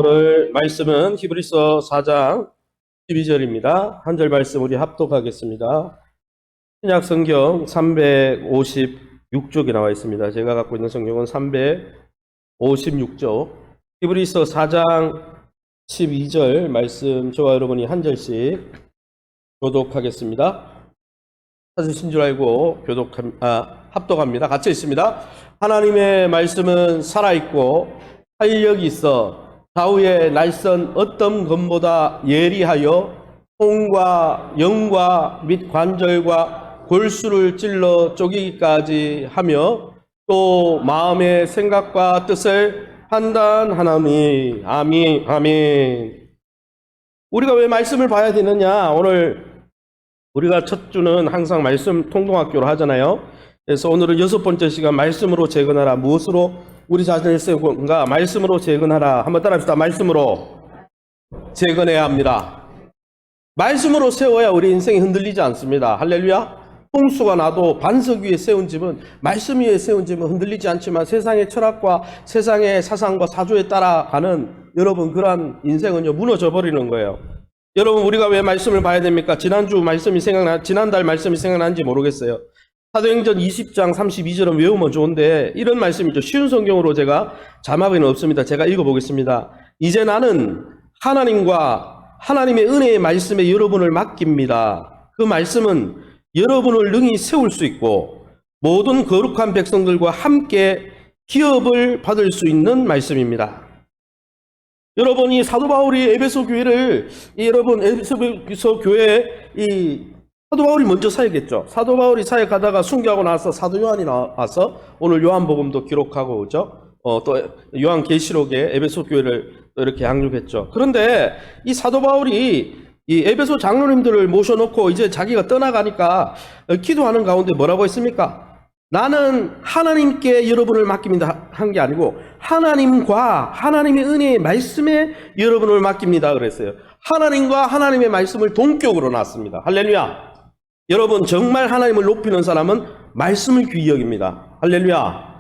오늘 말씀은 히브리서 4장 12절입니다. 한 절 말씀 우리 합독하겠습니다. 신약 성경 356쪽에 나와 있습니다. 제가 갖고 있는 성경은 356쪽. 히브리서 4장 12절 말씀 저와 여러분이 한 절씩 교독하겠습니다. 찾으신 줄 알고 합독합니다. 같이 있습니다. 하나님의 말씀은 살아있고 활력이 있어 좌우의 날선 어떤 것보다 예리하여 혼과 영과 및 관절과 골수를 찔러 쪼개기까지 하며 또 마음의 생각과 뜻을 판단하나니. 아멘. 아멘. 우리가 왜 말씀을 봐야 되느냐? 오늘 우리가 첫 주는 항상 말씀 통동학교로 하잖아요. 그래서 오늘은 6번째 시간 말씀으로 재건하라. 무엇으로 우리 자신을 세우는가? 말씀으로 재건하라. 한번 따라합시다. 말씀으로 재건해야 합니다. 말씀으로 세워야 우리 인생이 흔들리지 않습니다. 할렐루야. 홍수가 나도 반석 위에 세운 집은, 말씀 위에 세운 집은 흔들리지 않지만 세상의 철학과 세상의 사상과 사조에 따라가는 여러분 그러한 인생은요 무너져 버리는 거예요. 여러분 우리가 왜 말씀을 봐야 됩니까? 지난달 말씀이 생각나는지 모르겠어요. 사도행전 20장 32절은 외우면 좋은데 이런 말씀이죠. 쉬운 성경으로 제가 자막에는 없습니다. 제가 읽어보겠습니다. 이제 나는 하나님과 하나님의 은혜의 말씀에 여러분을 맡깁니다. 그 말씀은 여러분을 능히 세울 수 있고 모든 거룩한 백성들과 함께 기업을 받을 수 있는 말씀입니다. 여러분이 사도 바울이 에베소 교회를 에베소 교회에 사도 바울이 먼저 사역했죠. 사도 바울이 사역하다가 순교하고 나서 사도 요한이 나와서 오늘 요한복음도 기록하고 오죠. 또 요한계시록에 에베소 교회를 이렇게 양육했죠. 그런데 이 사도 바울이 이 에베소 장로님들을 모셔놓고 이제 자기가 떠나가니까 기도하는 가운데 뭐라고 했습니까? 나는 하나님께 여러분을 맡깁니다 한 게 아니고 하나님과 하나님의 은혜의 말씀에 여러분을 맡깁니다 그랬어요. 하나님과 하나님의 말씀을 동격으로 놨습니다. 할렐루야. 여러분 정말 하나님을 높이는 사람은 말씀을 귀히 여깁니다. 할렐루야.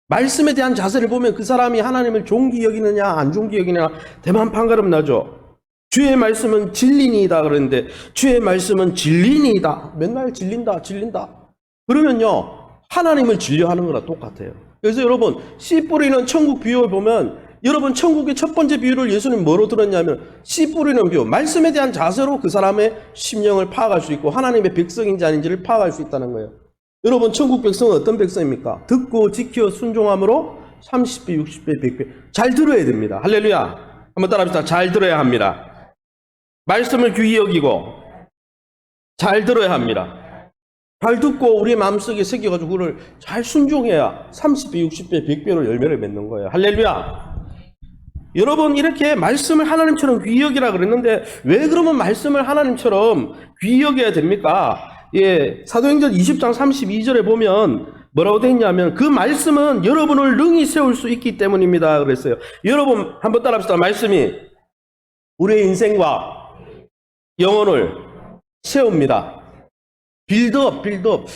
말씀에 대한 자세를 보면 그 사람이 하나님을 존귀 여기느냐 안 존귀 여기느냐 대만 판가름 나죠. 주의 말씀은 진리니이다 그러는데 주의 말씀은 진리니이다. 맨날 진린다. 그러면요 하나님을 진료하는 거랑 똑같아요. 그래서 여러분 씨 뿌리는 천국 비유를 보면 여러분 천국의 첫 번째 비유를 예수님 뭐로 들었냐면 씨 뿌리는 비유, 말씀에 대한 자세로 그 사람의 심령을 파악할 수 있고 하나님의 백성인지 아닌지를 파악할 수 있다는 거예요. 여러분 천국 백성은 어떤 백성입니까? 듣고 지켜 순종함으로 30배, 60배, 100배 잘 들어야 됩니다. 할렐루야. 한번 따라합시다. 잘 들어야 합니다. 말씀을 귀히 여기고 잘 들어야 합니다. 잘 듣고 우리 마음속에 새겨가지고 그걸 잘 순종해야 30배, 60배, 100배로 열매를 맺는 거예요. 할렐루야. 여러분 이렇게 말씀을 하나님처럼 귀히 여기라 그랬는데 왜 그러면 말씀을 하나님처럼 귀히 여겨야 됩니까? 사도행전 20장 32절에 보면 뭐라고 되어 있냐면 그 말씀은 여러분을 능히 세울 수 있기 때문입니다 그랬어요. 여러분 한번 따라합시다. 말씀이 우리의 인생과 영혼을 세웁니다. 빌드업.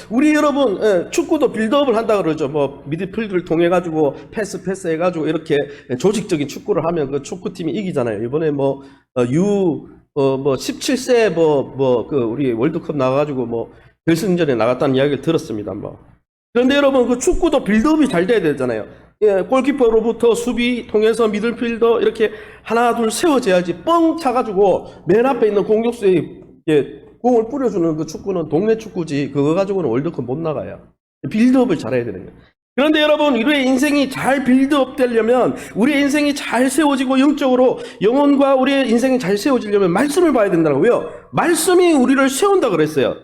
우리 여러분, 축구도 빌드업을 한다 그러죠. 미드필드를 통해가지고, 패스 해가지고, 이렇게 조직적인 축구를 하면 그 축구팀이 이기잖아요. 이번에 17세, 우리 월드컵 나가가지고, 결승전에 나갔다는 이야기를 들었습니다. 그런데 여러분, 그 축구도 빌드업이 잘 돼야 되잖아요. 골키퍼로부터 수비 통해서 미들필더, 이렇게 하나, 둘 세워져야지 뻥 차가지고, 맨 앞에 있는 공격수의, 공을 뿌려주는 그 축구는 동네 축구지 그거 가지고는 월드컵 못 나가요. 빌드업을 잘해야 되는 거예요. 그런데 여러분 우리의 인생이 잘 빌드업 되려면 우리의 인생이 잘 세워지고 영적으로 영혼과 우리의 인생이 잘 세워지려면 말씀을 봐야 된다는 거예요. 말씀이 우리를 세운다 그랬어요.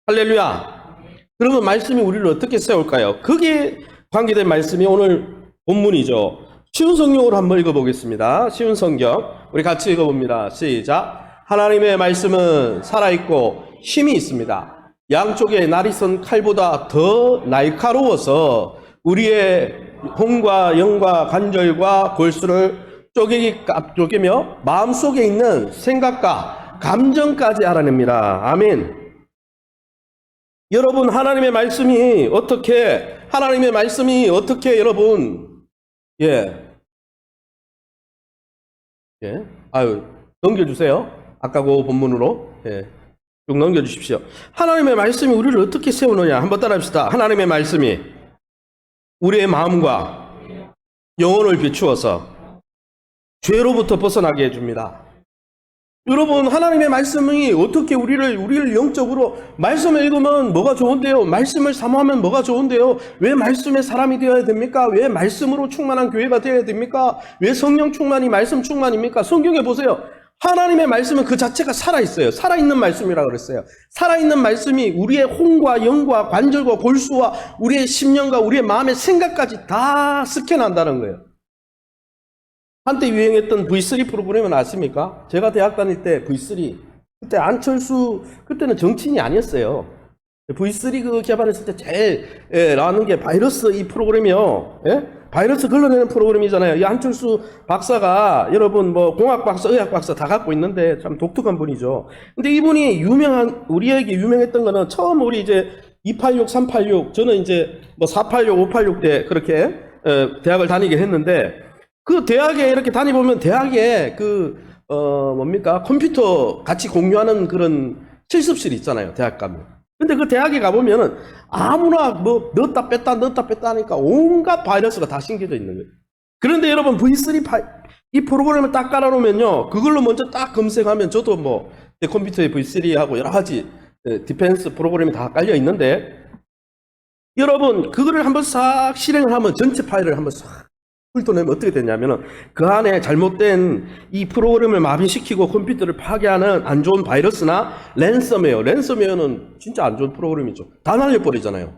할렐루야. 그러면 말씀이 우리를 어떻게 세울까요? 거기에 관계된 말씀이 오늘 본문이죠. 쉬운 성경으로 한번 읽어보겠습니다. 쉬운 성경 우리 같이 읽어봅니다. 시작. 하나님의 말씀은 살아있고 힘이 있습니다. 양쪽에 날이 선 칼보다 더 날카로워서 우리의 혼과 영과 관절과 골수를 쪼개며 마음속에 있는 생각과 감정까지 알아냅니다. 아멘. 여러분 하나님의 말씀이 어떻게 여러분 예. 아유, 넘겨주세요. 아까 그 본문으로. 예. 쭉 넘겨주십시오. 하나님의 말씀이 우리를 어떻게 세우느냐. 한번 따라합시다. 하나님의 말씀이 우리의 마음과 영혼을 비추어서 죄로부터 벗어나게 해줍니다. 여러분, 하나님의 말씀이 어떻게 우리를 영적으로, 말씀을 읽으면 뭐가 좋은데요? 말씀을 사모하면 뭐가 좋은데요? 왜 말씀의 사람이 되어야 됩니까? 왜 말씀으로 충만한 교회가 되어야 됩니까? 왜 성령 충만이 말씀 충만입니까? 성경에 보세요. 하나님의 말씀은 그 자체가 살아있어요. 살아있는 말씀이라고 그랬어요. 살아있는 말씀이 우리의 혼과 영과 관절과 골수와 우리의 심령과 우리의 마음의 생각까지 다 스캔한다는 거예요. 한때 유행했던 V3 프로그램은 아십니까? 제가 대학 다닐 때 V3, 그때 안철수, 그때는 정치인이 아니었어요. V3 그 개발했을 때 제일 나오는 게 바이러스 이 프로그램이요. 예? 바이러스 걸러내는 프로그램이잖아요. 이 안철수 박사가 여러분 뭐 공학 박사, 의학 박사 다 갖고 있는데 참 독특한 분이죠. 근데 이분이 우리에게 유명했던 거는 처음 우리 이제 286, 386, 저는 이제 뭐 486, 586 때 그렇게 대학을 다니게 했는데 그 대학에 이렇게 다니보면 대학에 뭡니까? 컴퓨터 같이 공유하는 그런 실습실이 있잖아요. 대학 가면. 근데 그 대학에 가보면은 아무나 뭐 넣었다 뺐다 하니까 온갖 바이러스가 다 심겨져 있는 거예요. 그런데 여러분 V3 이 프로그램을 딱 깔아놓으면요. 그걸로 먼저 딱 검색하면 저도 뭐 제 컴퓨터에 V3하고 여러 가지 디펜스 프로그램이 다 깔려 있는데 여러분 그거를 한번 싹 실행을 하면 전체 파일을 한번 싹 훑어내면 어떻게 되냐면은 그 안에 잘못된 이 프로그램을 마비시키고 컴퓨터를 파괴하는 안 좋은 바이러스나 랜섬웨어는 진짜 안 좋은 프로그램이죠. 다 날려버리잖아요.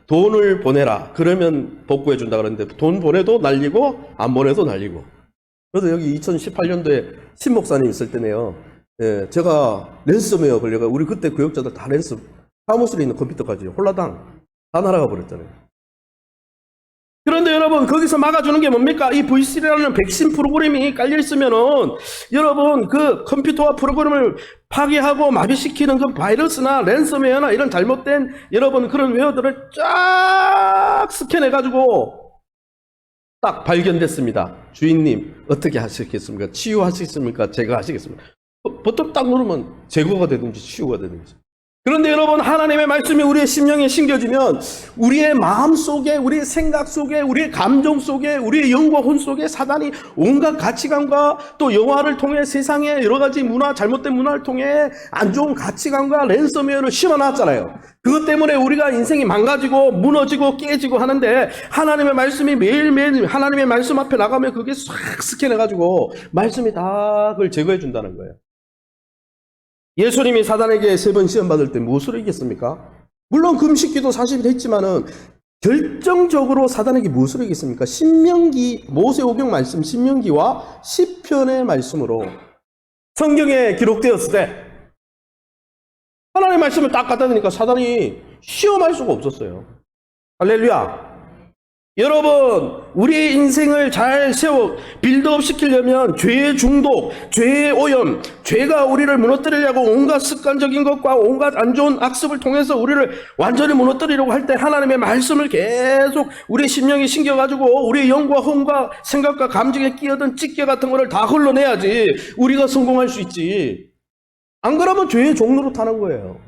돈을 보내라. 그러면 복구해준다 그러는데 돈 보내도 날리고 안 보내도 날리고. 그래서 여기 2018년도에 신 목사님 있을 때네요. 예, 제가 랜섬웨어 걸려가 우리 그때 교역자들 다 사무실에 있는 컴퓨터까지 홀라당 다 날아가 버렸잖아요. 그런데 여러분 거기서 막아주는 게 뭡니까? 이 V3라는 백신 프로그램이 깔려있으면은 여러분 그 컴퓨터와 프로그램을 파괴하고 마비시키는 그 바이러스나 랜섬웨어나 이런 잘못된 여러분 그런 웨어들을 쫙 스캔해가지고 딱 발견됐습니다. 주인님 어떻게 하시겠습니까? 치유하시겠습니까? 제거하시겠습니까? 보통 딱 누르면 제거가 되든지 치유가 되든지. 그런데 여러분 하나님의 말씀이 우리의 심령에 심겨지면 우리의 마음 속에 우리의 생각 속에 우리의 감정 속에 우리의 영과 혼 속에 사단이 온갖 가치관과 또 영화를 통해 세상의 여러 가지 잘못된 문화를 통해 안 좋은 가치관과 랜섬웨어를 심어놨잖아요. 그것 때문에 우리가 인생이 망가지고 무너지고 깨지고 하는데 하나님의 말씀이 매일매일 하나님의 말씀 앞에 나가면 그게 싹 스캔해가지고 말씀이 다 그걸 제거해 준다는 거예요. 예수님이 사단에게 3번 시험받을 때 무엇으로 이겼습니까? 물론 금식기도 40일 했지만은 결정적으로 사단에게 무엇으로 이겼습니까? 신명기, 모세오경 말씀 신명기와 시편의 말씀으로 성경에 기록되었을 때 하나님의 말씀을 딱 갖다 대니까 사단이 시험할 수가 없었어요. 할렐루야. 여러분 우리의 인생을 잘 빌드업 시키려면 죄의 중독, 죄의 오염, 죄가 우리를 무너뜨리려고 온갖 습관적인 것과 온갖 안 좋은 악습을 통해서 우리를 완전히 무너뜨리려고 할 때 하나님의 말씀을 계속 우리의 심령에 심겨가지고 우리의 영과 혼과 생각과 감정에 끼어든 찌개 같은 거를 다 흘러내야지 우리가 성공할 수 있지. 안 그러면 죄의 종로로 타는 거예요.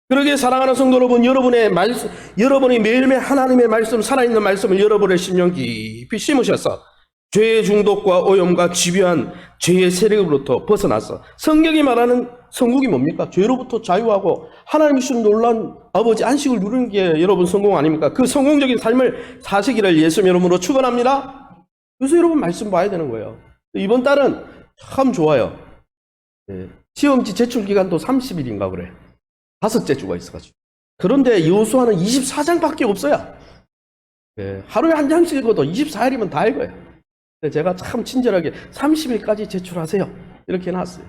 그러기에 사랑하는 성도 여러분, 여러분이 매일매일 하나님의 말씀, 살아있는 말씀을 여러분의 심령 깊이 심으셔서 죄의 중독과 오염과 집요한 죄의 세력으로부터 벗어나서 성경이 말하는 성국이 뭡니까? 죄로부터 자유하고 하나님이 주신 놀라운 아버지 안식을 누리는 게 여러분 성공 아닙니까? 그 성공적인 삶을 사시기를 예수 이름으로 축원합니다. 그래서 여러분 말씀 봐야 되는 거예요. 이번 달은 참 좋아요. 시험지 제출 기간도 30일인가 그래. 5째 주가 있어가지고. 그런데 여호수아는 24장밖에 없어요. 하루에 한 장씩 읽어도 24일이면 다 읽어요. 근데 제가 참 친절하게 30일까지 제출하세요. 이렇게 해놨어요.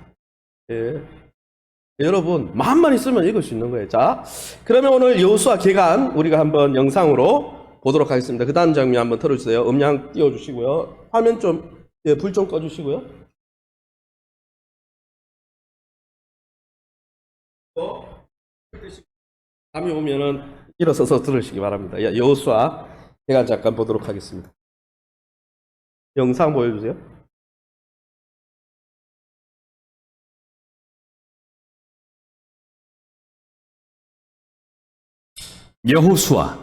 여러분 마음만 있으면 읽을 수 있는 거예요. 자, 그러면 오늘 여호수아 계간 우리가 한번 영상으로 보도록 하겠습니다. 그 다음 장면 한번 틀어주세요. 음량 띄워주시고요. 화면 좀 불 좀 꺼주시고요. 다음에 오면은 일어서서 들으시기 바랍니다. 여호수아 제가 잠깐 보도록 하겠습니다. 영상 보여주세요. 여호수아,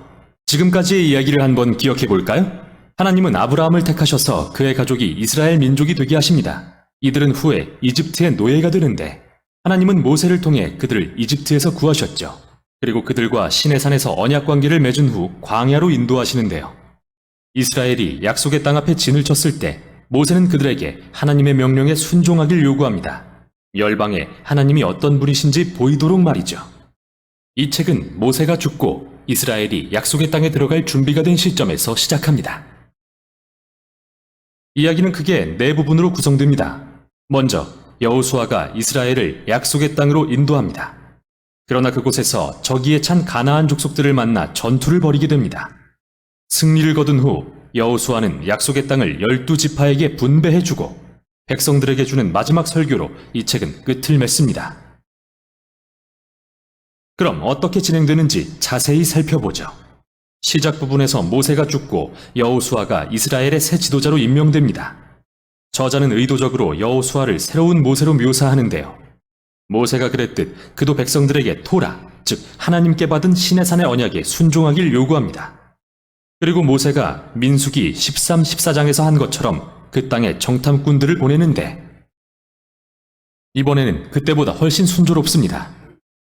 지금까지의 이야기를 한번 기억해 볼까요? 하나님은 아브라함을 택하셔서 그의 가족이 이스라엘 민족이 되게 하십니다. 이들은 후에 이집트의 노예가 되는데 하나님은 모세를 통해 그들을 이집트에서 구하셨죠. 그리고 그들과 시내산에서 언약 관계를 맺은 후 광야로 인도하시는데요. 이스라엘이 약속의 땅 앞에 진을 쳤을 때 모세는 그들에게 하나님의 명령에 순종하길 요구합니다. 열방에 하나님이 어떤 분이신지 보이도록 말이죠. 이 책은 모세가 죽고 이스라엘이 약속의 땅에 들어갈 준비가 된 시점에서 시작합니다. 이야기는 크게 네 부분으로 구성됩니다. 먼저 여호수아가 이스라엘을 약속의 땅으로 인도합니다. 그러나 그곳에서 적이에 찬 가나안 족속들을 만나 전투를 벌이게 됩니다. 승리를 거둔 후 여호수아는 약속의 땅을 12지파에게 분배해주고 백성들에게 주는 마지막 설교로 이 책은 끝을 맺습니다. 그럼 어떻게 진행되는지 자세히 살펴보죠. 시작 부분에서 모세가 죽고 여호수아가 이스라엘의 새 지도자로 임명됩니다. 저자는 의도적으로 여호수아를 새로운 모세로 묘사하는데요. 모세가 그랬듯 그도 백성들에게 토라, 즉 하나님께 받은 시내산의 언약에 순종하길 요구합니다. 그리고 모세가 민수기 13, 14장에서 한 것처럼 그 땅에 정탐꾼들을 보내는데 이번에는 그때보다 훨씬 순조롭습니다.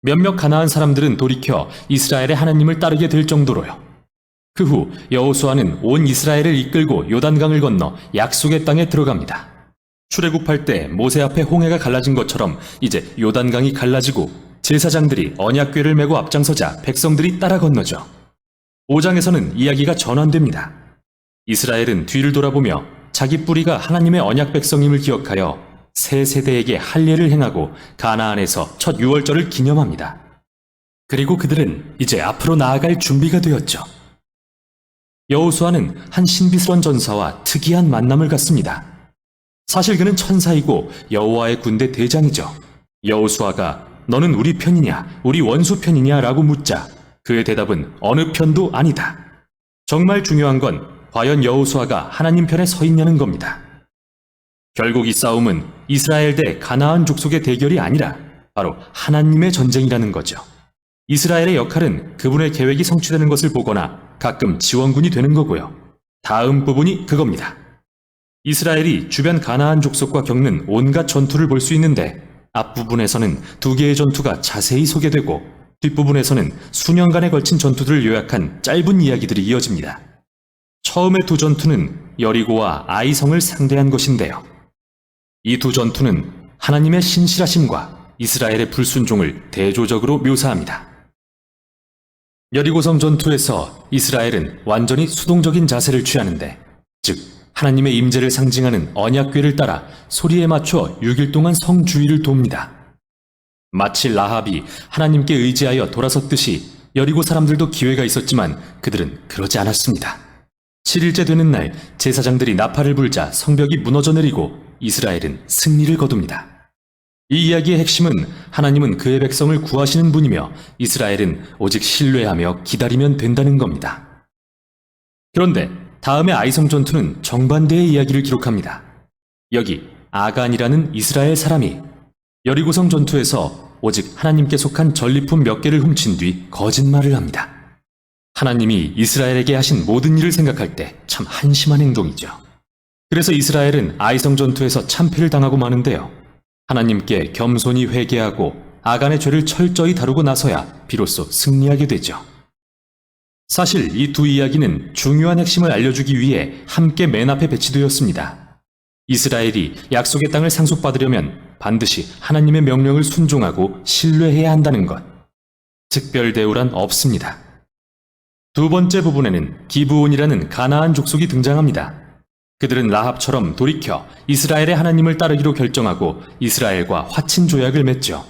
몇몇 가나안 사람들은 돌이켜 이스라엘의 하나님을 따르게 될 정도로요. 그 후 여호수아는 온 이스라엘을 이끌고 요단강을 건너 약속의 땅에 들어갑니다. 출애굽할 때 모세 앞에 홍해가 갈라진 것처럼 이제 요단강이 갈라지고 제사장들이 언약궤를 메고 앞장서자 백성들이 따라 건너죠. 5장에서는 이야기가 전환됩니다. 이스라엘은 뒤를 돌아보며 자기 뿌리가 하나님의 언약 백성임을 기억하여 새 세대에게 할례를 행하고 가나안에서 첫 유월절을 기념합니다. 그리고 그들은 이제 앞으로 나아갈 준비가 되었죠. 여호수아는 한 신비스러운 전사와 특이한 만남을 갖습니다. 사실 그는 천사이고 여호와의 군대 대장이죠. 여호수아가 너는 우리 편이냐 우리 원수 편이냐 라고 묻자 그의 대답은 어느 편도 아니다. 정말 중요한 건 과연 여호수아가 하나님 편에 서 있냐는 겁니다. 결국 이 싸움은 이스라엘 대 가나안 족속의 대결이 아니라 바로 하나님의 전쟁이라는 거죠. 이스라엘의 역할은 그분의 계획이 성취되는 것을 보거나 가끔 지원군이 되는 거고요. 다음 부분이 그겁니다. 이스라엘이 주변 가나안 족속과 겪는 온갖 전투를 볼 수 있는데 앞부분에서는 두 개의 전투가 자세히 소개되고 뒷부분에서는 수년간에 걸친 전투들을 요약한 짧은 이야기들이 이어집니다. 처음의 두 전투는 여리고와 아이성을 상대한 것인데요. 이 두 전투는 하나님의 신실하심과 이스라엘의 불순종을 대조적으로 묘사합니다. 여리고성 전투에서 이스라엘은 완전히 수동적인 자세를 취하는데, 즉 하나님의 임재를 상징하는 언약궤를 따라 소리에 맞춰 6일 동안 성 주위를 돕니다. 마치 라합이 하나님께 의지하여 돌아섰듯이 여리고 사람들도 기회가 있었지만 그들은 그러지 않았습니다. 7일째 되는 날 제사장들이 나팔을 불자 성벽이 무너져 내리고 이스라엘은 승리를 거둡니다. 이 이야기의 핵심은 하나님은 그의 백성을 구하시는 분이며 이스라엘은 오직 신뢰하며 기다리면 된다는 겁니다. 그런데 다음의 아이성 전투는 정반대의 이야기를 기록합니다. 여기 아간이라는 이스라엘 사람이 여리고성 전투에서 오직 하나님께 속한 전리품 몇 개를 훔친 뒤 거짓말을 합니다. 하나님이 이스라엘에게 하신 모든 일을 생각할 때 참 한심한 행동이죠. 그래서 이스라엘은 아이성 전투에서 참패를 당하고 마는데요. 하나님께 겸손히 회개하고 아간의 죄를 철저히 다루고 나서야 비로소 승리하게 되죠. 사실 이 두 이야기는 중요한 핵심을 알려주기 위해 함께 맨 앞에 배치되었습니다. 이스라엘이 약속의 땅을 상속받으려면 반드시 하나님의 명령을 순종하고 신뢰해야 한다는 것. 특별 대우란 없습니다. 두 번째 부분에는 기브온이라는 가나안 족속이 등장합니다. 그들은 라합처럼 돌이켜 이스라엘의 하나님을 따르기로 결정하고 이스라엘과 화친 조약을 맺죠.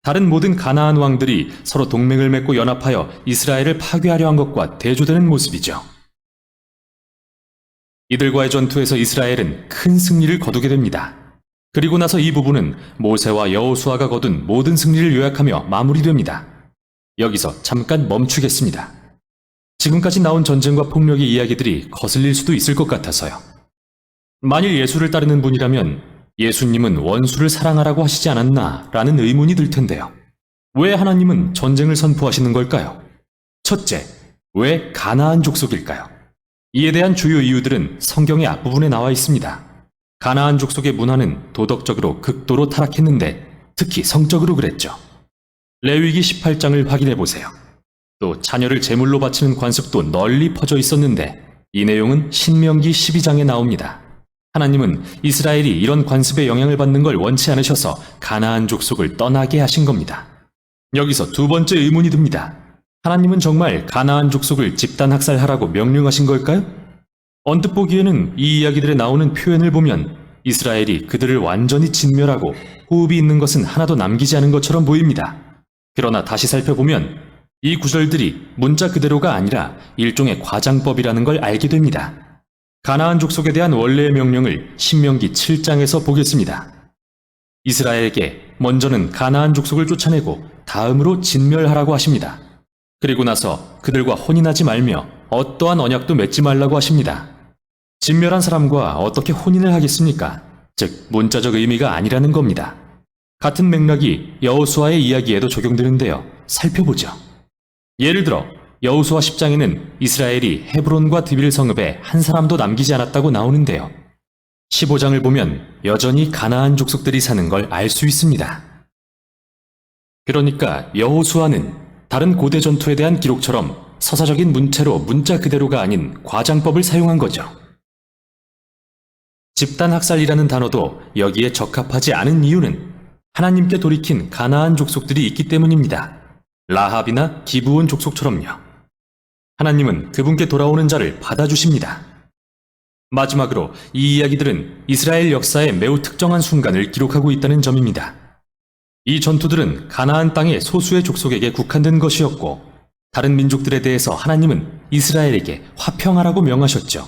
다른 모든 가나안 왕들이 서로 동맹을 맺고 연합하여 이스라엘을 파괴하려 한 것과 대조되는 모습이죠. 이들과의 전투에서 이스라엘은 큰 승리를 거두게 됩니다. 그리고 나서 이 부분은 모세와 여호수아가 거둔 모든 승리를 요약하며 마무리됩니다. 여기서 잠깐 멈추겠습니다. 지금까지 나온 전쟁과 폭력의 이야기들이 거슬릴 수도 있을 것 같아서요. 만일 예수를 따르는 분이라면 예수님은 원수를 사랑하라고 하시지 않았나 라는 의문이 들 텐데요. 왜 하나님은 전쟁을 선포하시는 걸까요? 첫째, 왜 가나안 족속일까요? 이에 대한 주요 이유들은 성경의 앞부분에 나와 있습니다. 가나안 족속의 문화는 도덕적으로 극도로 타락했는데 특히 성적으로 그랬죠. 레위기 18장을 확인해 보세요. 또 자녀를 제물로 바치는 관습도 널리 퍼져 있었는데 이 내용은 신명기 12장에 나옵니다. 하나님은 이스라엘이 이런 관습의 영향을 받는 걸 원치 않으셔서 가나안 족속을 떠나게 하신 겁니다. 여기서 두 번째 의문이 듭니다. 하나님은 정말 가나안 족속을 집단 학살하라고 명령하신 걸까요? 언뜻 보기에는 이 이야기들에 나오는 표현을 보면 이스라엘이 그들을 완전히 진멸하고 호흡이 있는 것은 하나도 남기지 않은 것처럼 보입니다. 그러나 다시 살펴보면 이 구절들이 문자 그대로가 아니라 일종의 과장법이라는 걸 알게 됩니다. 가나안 족속에 대한 원래의 명령을 신명기 7장에서 보겠습니다. 이스라엘에게 먼저는 가나안 족속을 쫓아내고 다음으로 진멸하라고 하십니다. 그리고 나서 그들과 혼인하지 말며 어떠한 언약도 맺지 말라고 하십니다. 진멸한 사람과 어떻게 혼인을 하겠습니까? 즉 문자적 의미가 아니라는 겁니다. 같은 맥락이 여호수아의 이야기에도 적용되는데요. 살펴보죠. 예를 들어 여호수아 10장에는 이스라엘이 헤브론과 드빌 성읍에 한 사람도 남기지 않았다고 나오는데요. 15장을 보면 여전히 가나안 족속들이 사는 걸 알 수 있습니다. 그러니까 여호수아는 다른 고대 전투에 대한 기록처럼 서사적인 문체로 문자 그대로가 아닌 과장법을 사용한 거죠. 집단 학살이라는 단어도 여기에 적합하지 않은 이유는 하나님께 돌이킨 가나안 족속들이 있기 때문입니다. 라합이나 기브온 족속처럼요. 하나님은 그분께 돌아오는 자를 받아주십니다. 마지막으로 이 이야기들은 이스라엘 역사의 매우 특정한 순간을 기록하고 있다는 점입니다. 이 전투들은 가나안 땅의 소수의 족속에게 국한된 것이었고 다른 민족들에 대해서 하나님은 이스라엘에게 화평하라고 명하셨죠.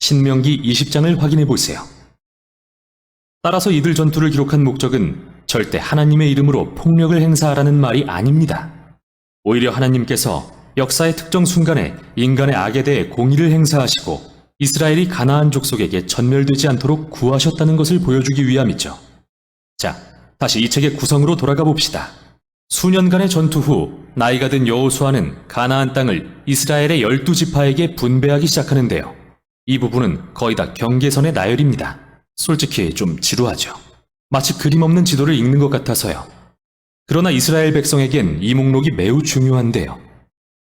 신명기 20장을 확인해 보세요. 따라서 이들 전투를 기록한 목적은 절대 하나님의 이름으로 폭력을 행사하라는 말이 아닙니다. 오히려 하나님께서 역사의 특정 순간에 인간의 악에 대해 공의를 행사하시고 이스라엘이 가나안 족속에게 전멸되지 않도록 구하셨다는 것을 보여주기 위함이죠. 자, 다시 이 책의 구성으로 돌아가 봅시다. 수년간의 전투 후 나이가 든 여호수아는 가나안 땅을 이스라엘의 12지파에게 분배하기 시작하는데요. 이 부분은 거의 다 경계선의 나열입니다. 솔직히 좀 지루하죠. 마치 그림 없는 지도를 읽는 것 같아서요. 그러나 이스라엘 백성에겐 이 목록이 매우 중요한데요.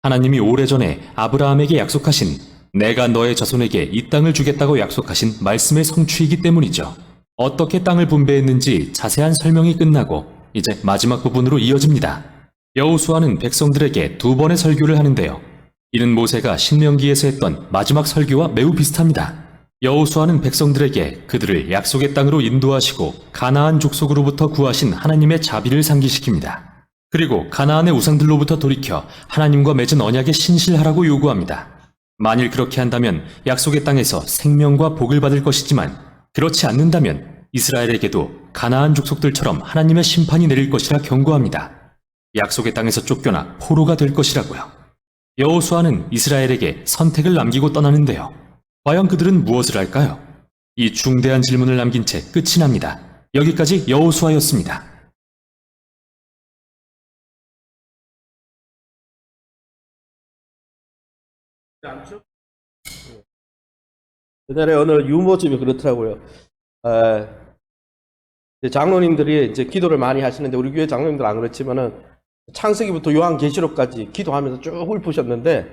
하나님이 오래전에 아브라함에게 약속하신 내가 너의 자손에게 이 땅을 주겠다고 약속하신 말씀의 성취이기 때문이죠. 어떻게 땅을 분배했는지 자세한 설명이 끝나고 이제 마지막 부분으로 이어집니다. 여호수아는 백성들에게 두 번의 설교를 하는데요. 이는 모세가 신명기에서 했던 마지막 설교와 매우 비슷합니다. 여호수아는 백성들에게 그들을 약속의 땅으로 인도하시고 가나안 족속으로부터 구하신 하나님의 자비를 상기시킵니다. 그리고 가나안의 우상들로부터 돌이켜 하나님과 맺은 언약에 신실하라고 요구합니다. 만일 그렇게 한다면 약속의 땅에서 생명과 복을 받을 것이지만 그렇지 않는다면 이스라엘에게도 가나안 족속들처럼 하나님의 심판이 내릴 것이라 경고합니다. 약속의 땅에서 쫓겨나 포로가 될 것이라고요. 여호수아는 이스라엘에게 선택을 남기고 떠나는데요. 과연 그들은 무엇을 할까요? 이 중대한 질문을 남긴 채 끝이 납니다. 여기까지 여호수아였습니다. 옛날에 어느 유모집이 그렇더라고요. 이제 장로님들이 이제 기도를 많이 하시는데 우리 교회 장로님들 안 그렇지만은 창세기부터 요한계시록까지 기도하면서 쭉 훑으셨는데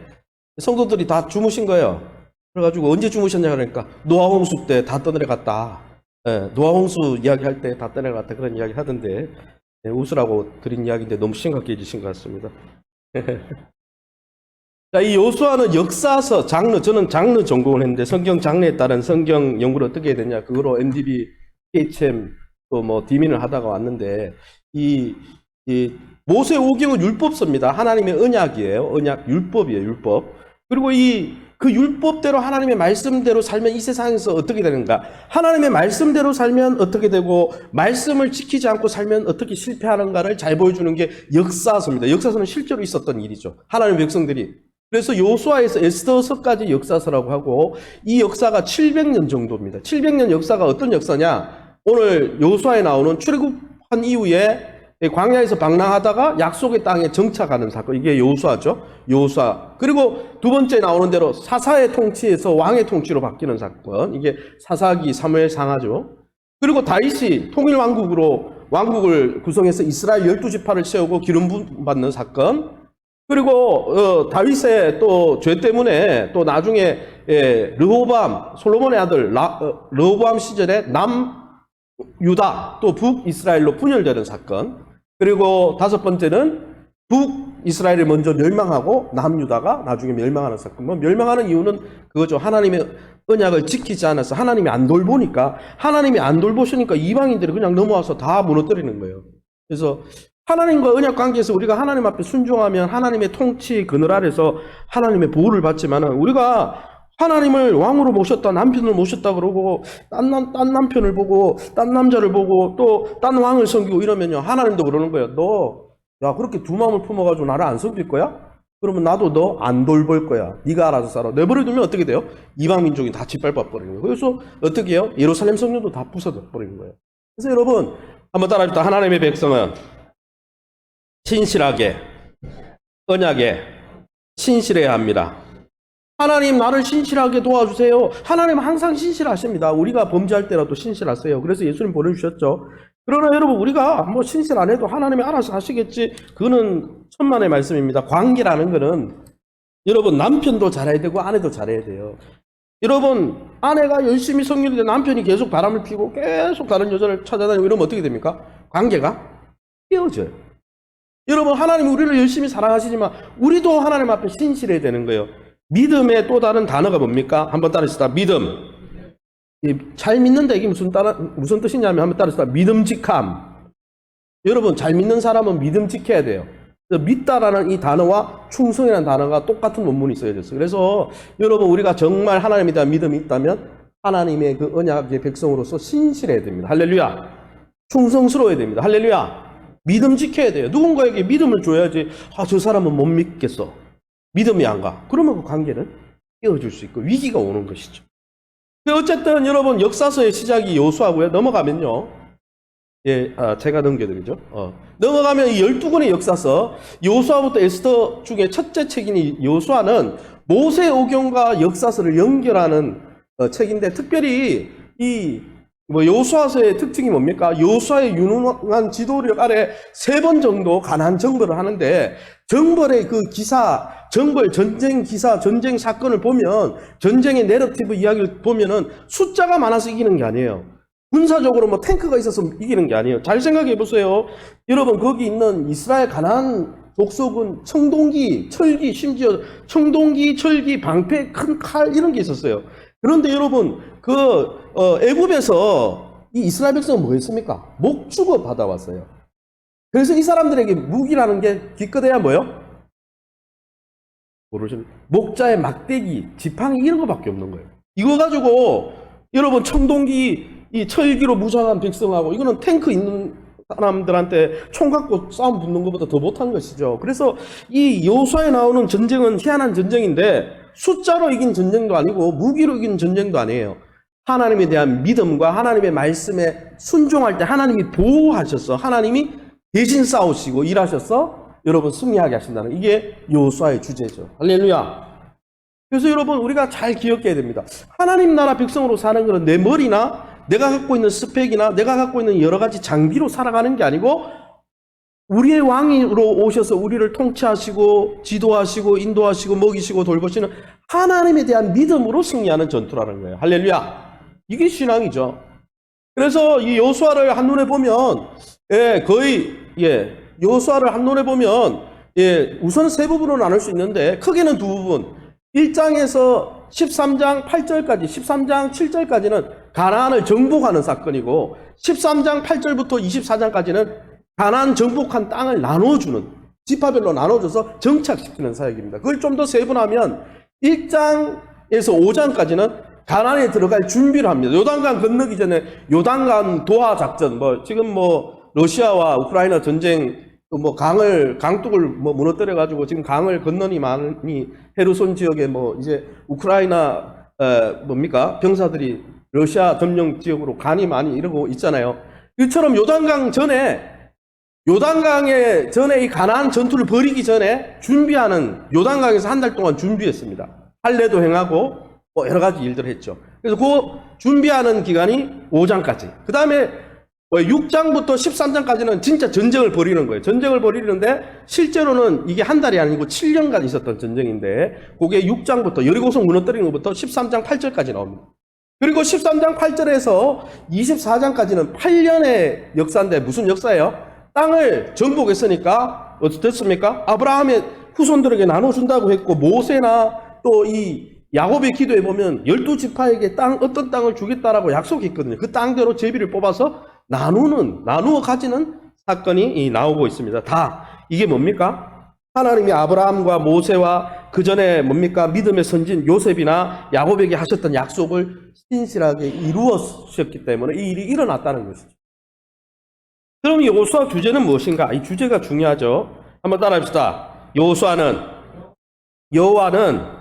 성도들이 다 주무신 거예요. 그래가지고 언제 주무셨냐 그러니까 노아 홍수 때 다 떠내려갔다. 노아 홍수 이야기할 때 다 떠내려갔다 그런 이야기 하던데 웃으라고 드린 이야기인데 너무 심각해지신 것 같습니다. 자, 이 여호수아는 역사서 장르, 저는 장르 전공을 했는데 성경 장르에 따른 성경 연구를 어떻게 해야 되냐 그거로 MDB, KHM 또 뭐 디민을 하다가 왔는데 이 모세 오경은 율법서입니다. 하나님의 언약이에요. 언약 율법이에요. 율법. 그리고 그 율법대로 하나님의 말씀대로 살면 이 세상에서 어떻게 되는가? 하나님의 말씀대로 살면 어떻게 되고 말씀을 지키지 않고 살면 어떻게 실패하는가를 잘 보여주는 게 역사서입니다. 역사서는 실제로 있었던 일이죠. 하나님의 백성들이. 그래서 요수아에서 에스더서까지 역사서라고 하고 이 역사가 700년 정도입니다. 700년 역사가 어떤 역사냐? 오늘 요수아에 나오는 출애굽한 이후에 이 광야에서 방랑하다가 약속의 땅에 정착하는 사건. 이게 여호수아죠. 여호수아. 그리고 두 번째 나오는 대로 사사의 통치에서 왕의 통치로 바뀌는 사건. 이게 사사기, 사무엘 상하죠. 그리고 다윗이 통일 왕국으로 왕국을 구성해서 이스라엘 12지파를 세우고 기름 부음 받는 사건. 그리고 다윗의 또 죄 때문에 또 나중에 르호보암, 솔로몬의 아들 르호보암 시절에 남유다 또 북이스라엘로 분열되는 사건. 그리고 다섯 번째는 북이스라엘이 먼저 멸망하고 남유다가 나중에 멸망하는 사건. 뭐 멸망하는 이유는 그거죠. 하나님의 언약을 지키지 않아서 하나님이 안 돌보니까, 하나님이 안 돌보시니까 이방인들이 그냥 넘어와서 다 무너뜨리는 거예요. 그래서 하나님과 언약 관계에서 우리가 하나님 앞에 순종하면 하나님의 통치 그늘 아래서 하나님의 보호를 받지만은, 우리가 하나님을 왕으로 모셨다, 남편을 모셨다 그러고 딴 남편을 보고 딴 남자를 보고 또 딴 왕을 섬기고 이러면요, 하나님도 그러는 거예요. 너 야 그렇게 두 마음을 품어가지고 나를 안 섬길 거야? 그러면 나도 너 안 돌볼 거야. 네가 알아서 살아. 내버려두면 어떻게 돼요? 이방 민족이 다 짓밟아 버리는 거예요. 그래서 어떻게 해요? 예루살렘 성전도 다 부서져 버리는 거예요. 그래서 여러분 한번 따라합시다. 하나님의 백성은 신실하게, 언약에 신실해야 합니다. 하나님 나를 신실하게 도와주세요. 하나님 항상 신실하십니다. 우리가 범죄할 때라도 신실하세요. 그래서 예수님 보내주셨죠. 그러나 여러분 우리가 뭐 신실 안 해도 하나님이 알아서 하시겠지. 그거는 천만의 말씀입니다. 관계라는 거는 여러분 남편도 잘해야 되고 아내도 잘해야 돼요. 여러분 아내가 열심히 성령인데 남편이 계속 바람을 피고 계속 다른 여자를 찾아다니고 이러면 어떻게 됩니까? 관계가 깨어져요. 여러분 하나님 우리를 열심히 사랑하시지만 우리도 하나님 앞에 신실해야 되는 거예요. 믿음의 또 다른 단어가 뭡니까? 한번 따라합시다. 믿음. 잘 믿는다 이게 무슨 뜻이냐면 한번 따라합시다. 믿음직함. 여러분 잘 믿는 사람은 믿음직해야 돼요. 믿다라는 이 단어와 충성이라는 단어가 똑같은 원문이 써야됐어요. 그래서 여러분 우리가 정말 하나님에 대한 믿음이 있다면 하나님의 그 언약의 백성으로서 신실해야 됩니다. 할렐루야. 충성스러워야 됩니다. 할렐루야. 믿음 지켜야 돼요. 누군가에게 믿음을 줘야지. 저 사람은 못 믿겠어. 믿음이 안 가. 그러면 그 관계는 깨어질 수 있고 위기가 오는 것이죠. 어쨌든 여러분 역사서의 시작이 여호수아고요. 넘어가면요. 제가 넘겨드리죠. 넘어가면 이 12권의 역사서, 여호수아부터 에스더 중에 첫째 책인 이 여호수아는 모세오경과 역사서를 연결하는 책인데, 특별히 이 여호수아서의 특징이 뭡니까? 여호수아의 유능한 지도력 아래 3번 정도 가나안 정벌을 하는데, 정벌의 그 기사, 정벌 전쟁 기사, 전쟁 사건을 보면, 전쟁의 내러티브 이야기를 보면은 숫자가 많아서 이기는 게 아니에요. 군사적으로 뭐 탱크가 있어서 이기는 게 아니에요. 잘 생각해 보세요. 여러분 거기 있는 이스라엘 가나안 족속은 청동기, 철기, 심지어 청동기, 철기, 방패, 큰 칼 이런 게 있었어요. 그런데 여러분 애굽에서 이 이스라엘 백성은 뭐 했습니까? 목축업 받아왔어요. 그래서 이 사람들에게 무기라는 게 기껏해야 뭐요? 모르시는 목자의 막대기, 지팡이 이런 거밖에 없는 거예요. 이거 가지고 여러분 청동기, 이 철기로 무장한 백성하고 이거는 탱크 있는 사람들한테 총 갖고 싸움 붙는 것보다 더 못한 것이죠. 그래서 이 여호수아에 나오는 전쟁은 희한한 전쟁인데 숫자로 이긴 전쟁도 아니고 무기로 이긴 전쟁도 아니에요. 하나님에 대한 믿음과 하나님의 말씀에 순종할 때 하나님이 보호하셔서 하나님이 대신 싸우시고 일하셔서 여러분 승리하게 하신다는 이게 여호수아의 주제죠. 할렐루야. 그래서 여러분 우리가 잘 기억해야 됩니다. 하나님 나라 백성으로 사는 것은 내 머리나 내가 갖고 있는 스펙이나 내가 갖고 있는 여러 가지 장비로 살아가는 게 아니고 우리의 왕으로 오셔서 우리를 통치하시고 지도하시고 인도하시고 먹이시고 돌보시는 하나님에 대한 믿음으로 승리하는 전투라는 거예요. 할렐루야. 이게 신앙이죠. 그래서 이 여호수아를 한눈에 보면 여호수아를 한눈에 보면 우선 세 부분으로 나눌 수 있는데 크게는 두 부분. 1장에서 13장 8절까지 13장 7절까지는 가나안을 정복하는 사건이고 13장 8절부터 24장까지는 가나안 정복한 땅을 나눠주는 지파별로 나눠줘서 정착시키는 사역입니다. 그걸 좀 더 세분하면 1장에서 5장까지는 가나안에 들어갈 준비를 합니다. 요단강 건너기 전에 요단강 도하 작전, 지금 러시아와 우크라이나 전쟁 강둑을 무너뜨려가지고 지금 강을 건너니 많이 헤르손 지역에 이제 우크라이나 병사들이 러시아 점령 지역으로 간이 많이 이러고 있잖아요. 이처럼 요단강 전에 요단강에 전에 이 가나안 전투를 벌이기 전에 준비하는, 요단강에서 한 달 동안 준비했습니다. 할례도 행하고 뭐 여러 가지 일들을 했죠. 그래서 그 준비하는 기간이 5장까지. 그 다음에 6장부터 13장까지는 진짜 전쟁을 벌이는 거예요. 전쟁을 벌이는데 실제로는 이게 한 달이 아니고 7년간 있었던 전쟁인데 그게 6장부터 여리고성 무너뜨리는 것부터 13장 8절까지 나옵니다. 그리고 13장 8절에서 24장까지는 8년의 역사인데 무슨 역사예요? 땅을 정복했으니까 어떻습니까? 아브라함의 후손들에게 나눠준다고 했고, 모세나 또 이 야곱의 기도에 보면 12지파에게 어떤 땅을 주겠다라고 약속했거든요. 그 땅대로 제비를 뽑아서 나누어 가지는 사건이 나오고 있습니다. 다 이게 뭡니까? 하나님이 아브라함과 모세와 그 전에 뭡니까? 믿음의 선진 요셉이나 야곱에게 하셨던 약속을 신실하게 이루었기 때문에 이 일이 일어났다는 것이죠. 그럼 여호수아 주제는 무엇인가? 이 주제가 중요하죠. 한번 따라합시다. 여호와는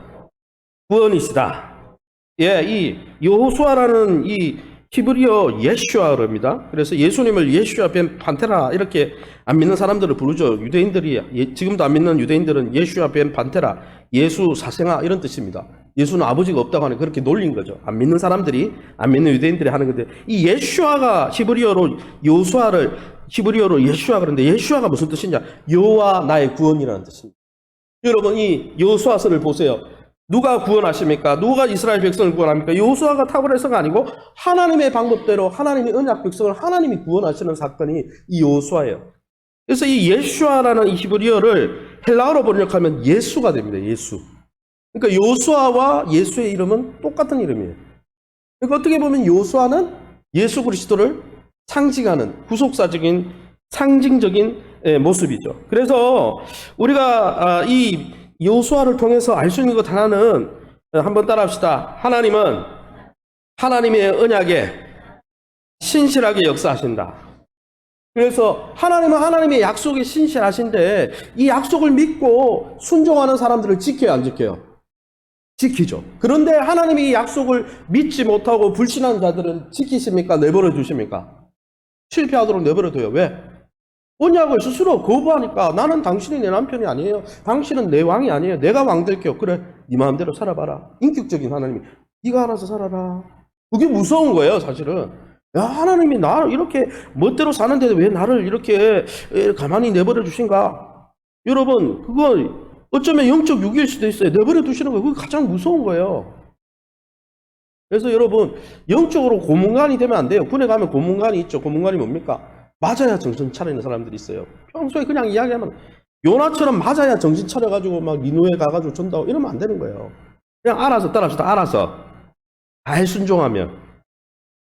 구원이시다. 예, 이 여호수아라는 이 히브리어 예슈아입니다. 그래서 예수님을 예슈아 벤 판테라 이렇게 안 믿는 사람들을 부르죠. 유대인들이 지금도 안 믿는 유대인들은 예슈아 벤 판테라, 예수 사생아 이런 뜻입니다. 예수는 아버지가 없다고 하는 그렇게 놀린 거죠. 안 믿는 사람들이, 안 믿는 유대인들이 하는 건데, 이 예슈아가 히브리어로 여호수아를 히브리어로 예슈아 그런데 예슈아가 무슨 뜻이냐? 여호와 나의 구원이라는 뜻입니다. 여러분 이 여호수아서를 보세요. 누가 구원하십니까? 누가 이스라엘 백성을 구원합니까? 여호수아가 탁월해서가 아니고 하나님의 방법대로 하나님의 언약 백성을 하나님이 구원하시는 사건이 이 여호수아예요. 그래서 이 예슈아라는 이 히브리어를 헬라어로 번역하면 예수가 됩니다. 예수. 그러니까 여호수아와 예수의 이름은 똑같은 이름이에요. 그러니까 어떻게 보면 여호수아는 예수 그리스도를 상징하는 구속사적인 상징적인 모습이죠. 그래서 우리가 이 여호수아를 통해서 알 수 있는 것 하나는 한번 따라합시다. 하나님은 하나님의 언약에 신실하게 역사하신다. 그래서 하나님은 하나님의 약속에 신실하신데 이 약속을 믿고 순종하는 사람들을 지켜요, 안 지켜요? 지키죠. 그런데 하나님이 이 약속을 믿지 못하고 불신한 자들은 지키십니까? 내버려 두십니까? 실패하도록 내버려 둬요. 왜? 언약을 스스로 거부하니까 나는 당신이 내 남편이 아니에요. 당신은 내 왕이 아니에요. 내가 왕 될게요. 그래, 네 마음대로 살아봐라. 인격적인 하나님이 네가 알아서 살아라. 그게 무서운 거예요, 사실은. 야, 하나님이 나를 이렇게 멋대로 사는데 왜 나를 이렇게 가만히 내버려 주신가? 여러분, 그거 어쩌면 영적 유기일 수도 있어요. 내버려 두시는 거예요. 그게 가장 무서운 거예요. 그래서 여러분, 영적으로 고문관이 되면 안 돼요. 군에 가면 고문관이 있죠. 고문관이 뭡니까? 맞아야 정신 차리는 사람들이 있어요. 평소에 그냥 이야기하면 요나처럼 맞아야 정신 차려가지고 막 니누에 가가지고 준다고 이러면 안 되는 거예요. 그냥 알아서 따라합시다. 알아서 잘 순종하면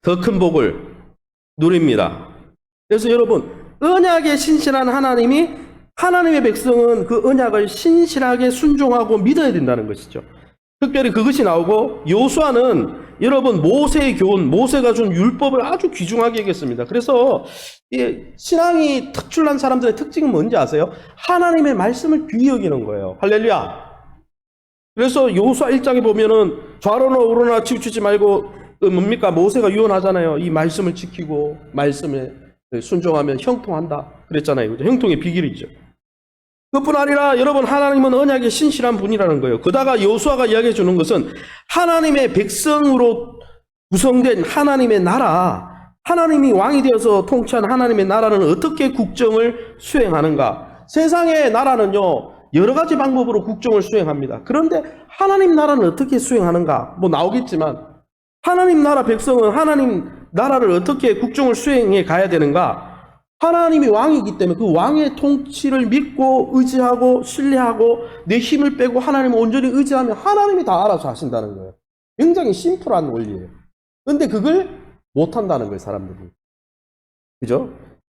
더 큰 복을 누립니다. 그래서 여러분, 언약에 신실한 하나님이 하나님의 백성은 그 언약을 신실하게 순종하고 믿어야 된다는 것이죠. 특별히 그것이 나오고 여호수아는 여러분 모세의 교훈, 모세가 준 율법을 아주 귀중하게 여겼습니다. 그래서 신앙이 특출난 사람들의 특징은 뭔지 아세요? 하나님의 말씀을 귀히 여기는 거예요. 할렐루야. 그래서 여호수아 1장에 보면은 좌로나 우로나 치우치지 말고 뭡니까? 모세가 유언하잖아요. 이 말씀을 지키고 말씀에 순종하면 형통한다 그랬잖아요. 그죠? 형통의 비결이죠. 그뿐 아니라 여러분 하나님은 언약에 신실한 분이라는 거예요. 그다가 여호수아가 이야기해 주는 것은 하나님의 백성으로 구성된 하나님의 나라, 하나님이 왕이 되어서 통치한 하나님의 나라는 어떻게 국정을 수행하는가. 세상의 나라는요 여러 가지 방법으로 국정을 수행합니다. 그런데 하나님 나라는 어떻게 수행하는가 뭐 나오겠지만 하나님 나라 백성은 하나님 나라를 어떻게 국정을 수행해 가야 되는가. 하나님이 왕이기 때문에 그 왕의 통치를 믿고 의지하고 신뢰하고 내 힘을 빼고 하나님을 온전히 의지하면 하나님이 다 알아서 하신다는 거예요. 굉장히 심플한 원리예요. 그런데 그걸 못한다는 거예요, 사람들이. 그죠?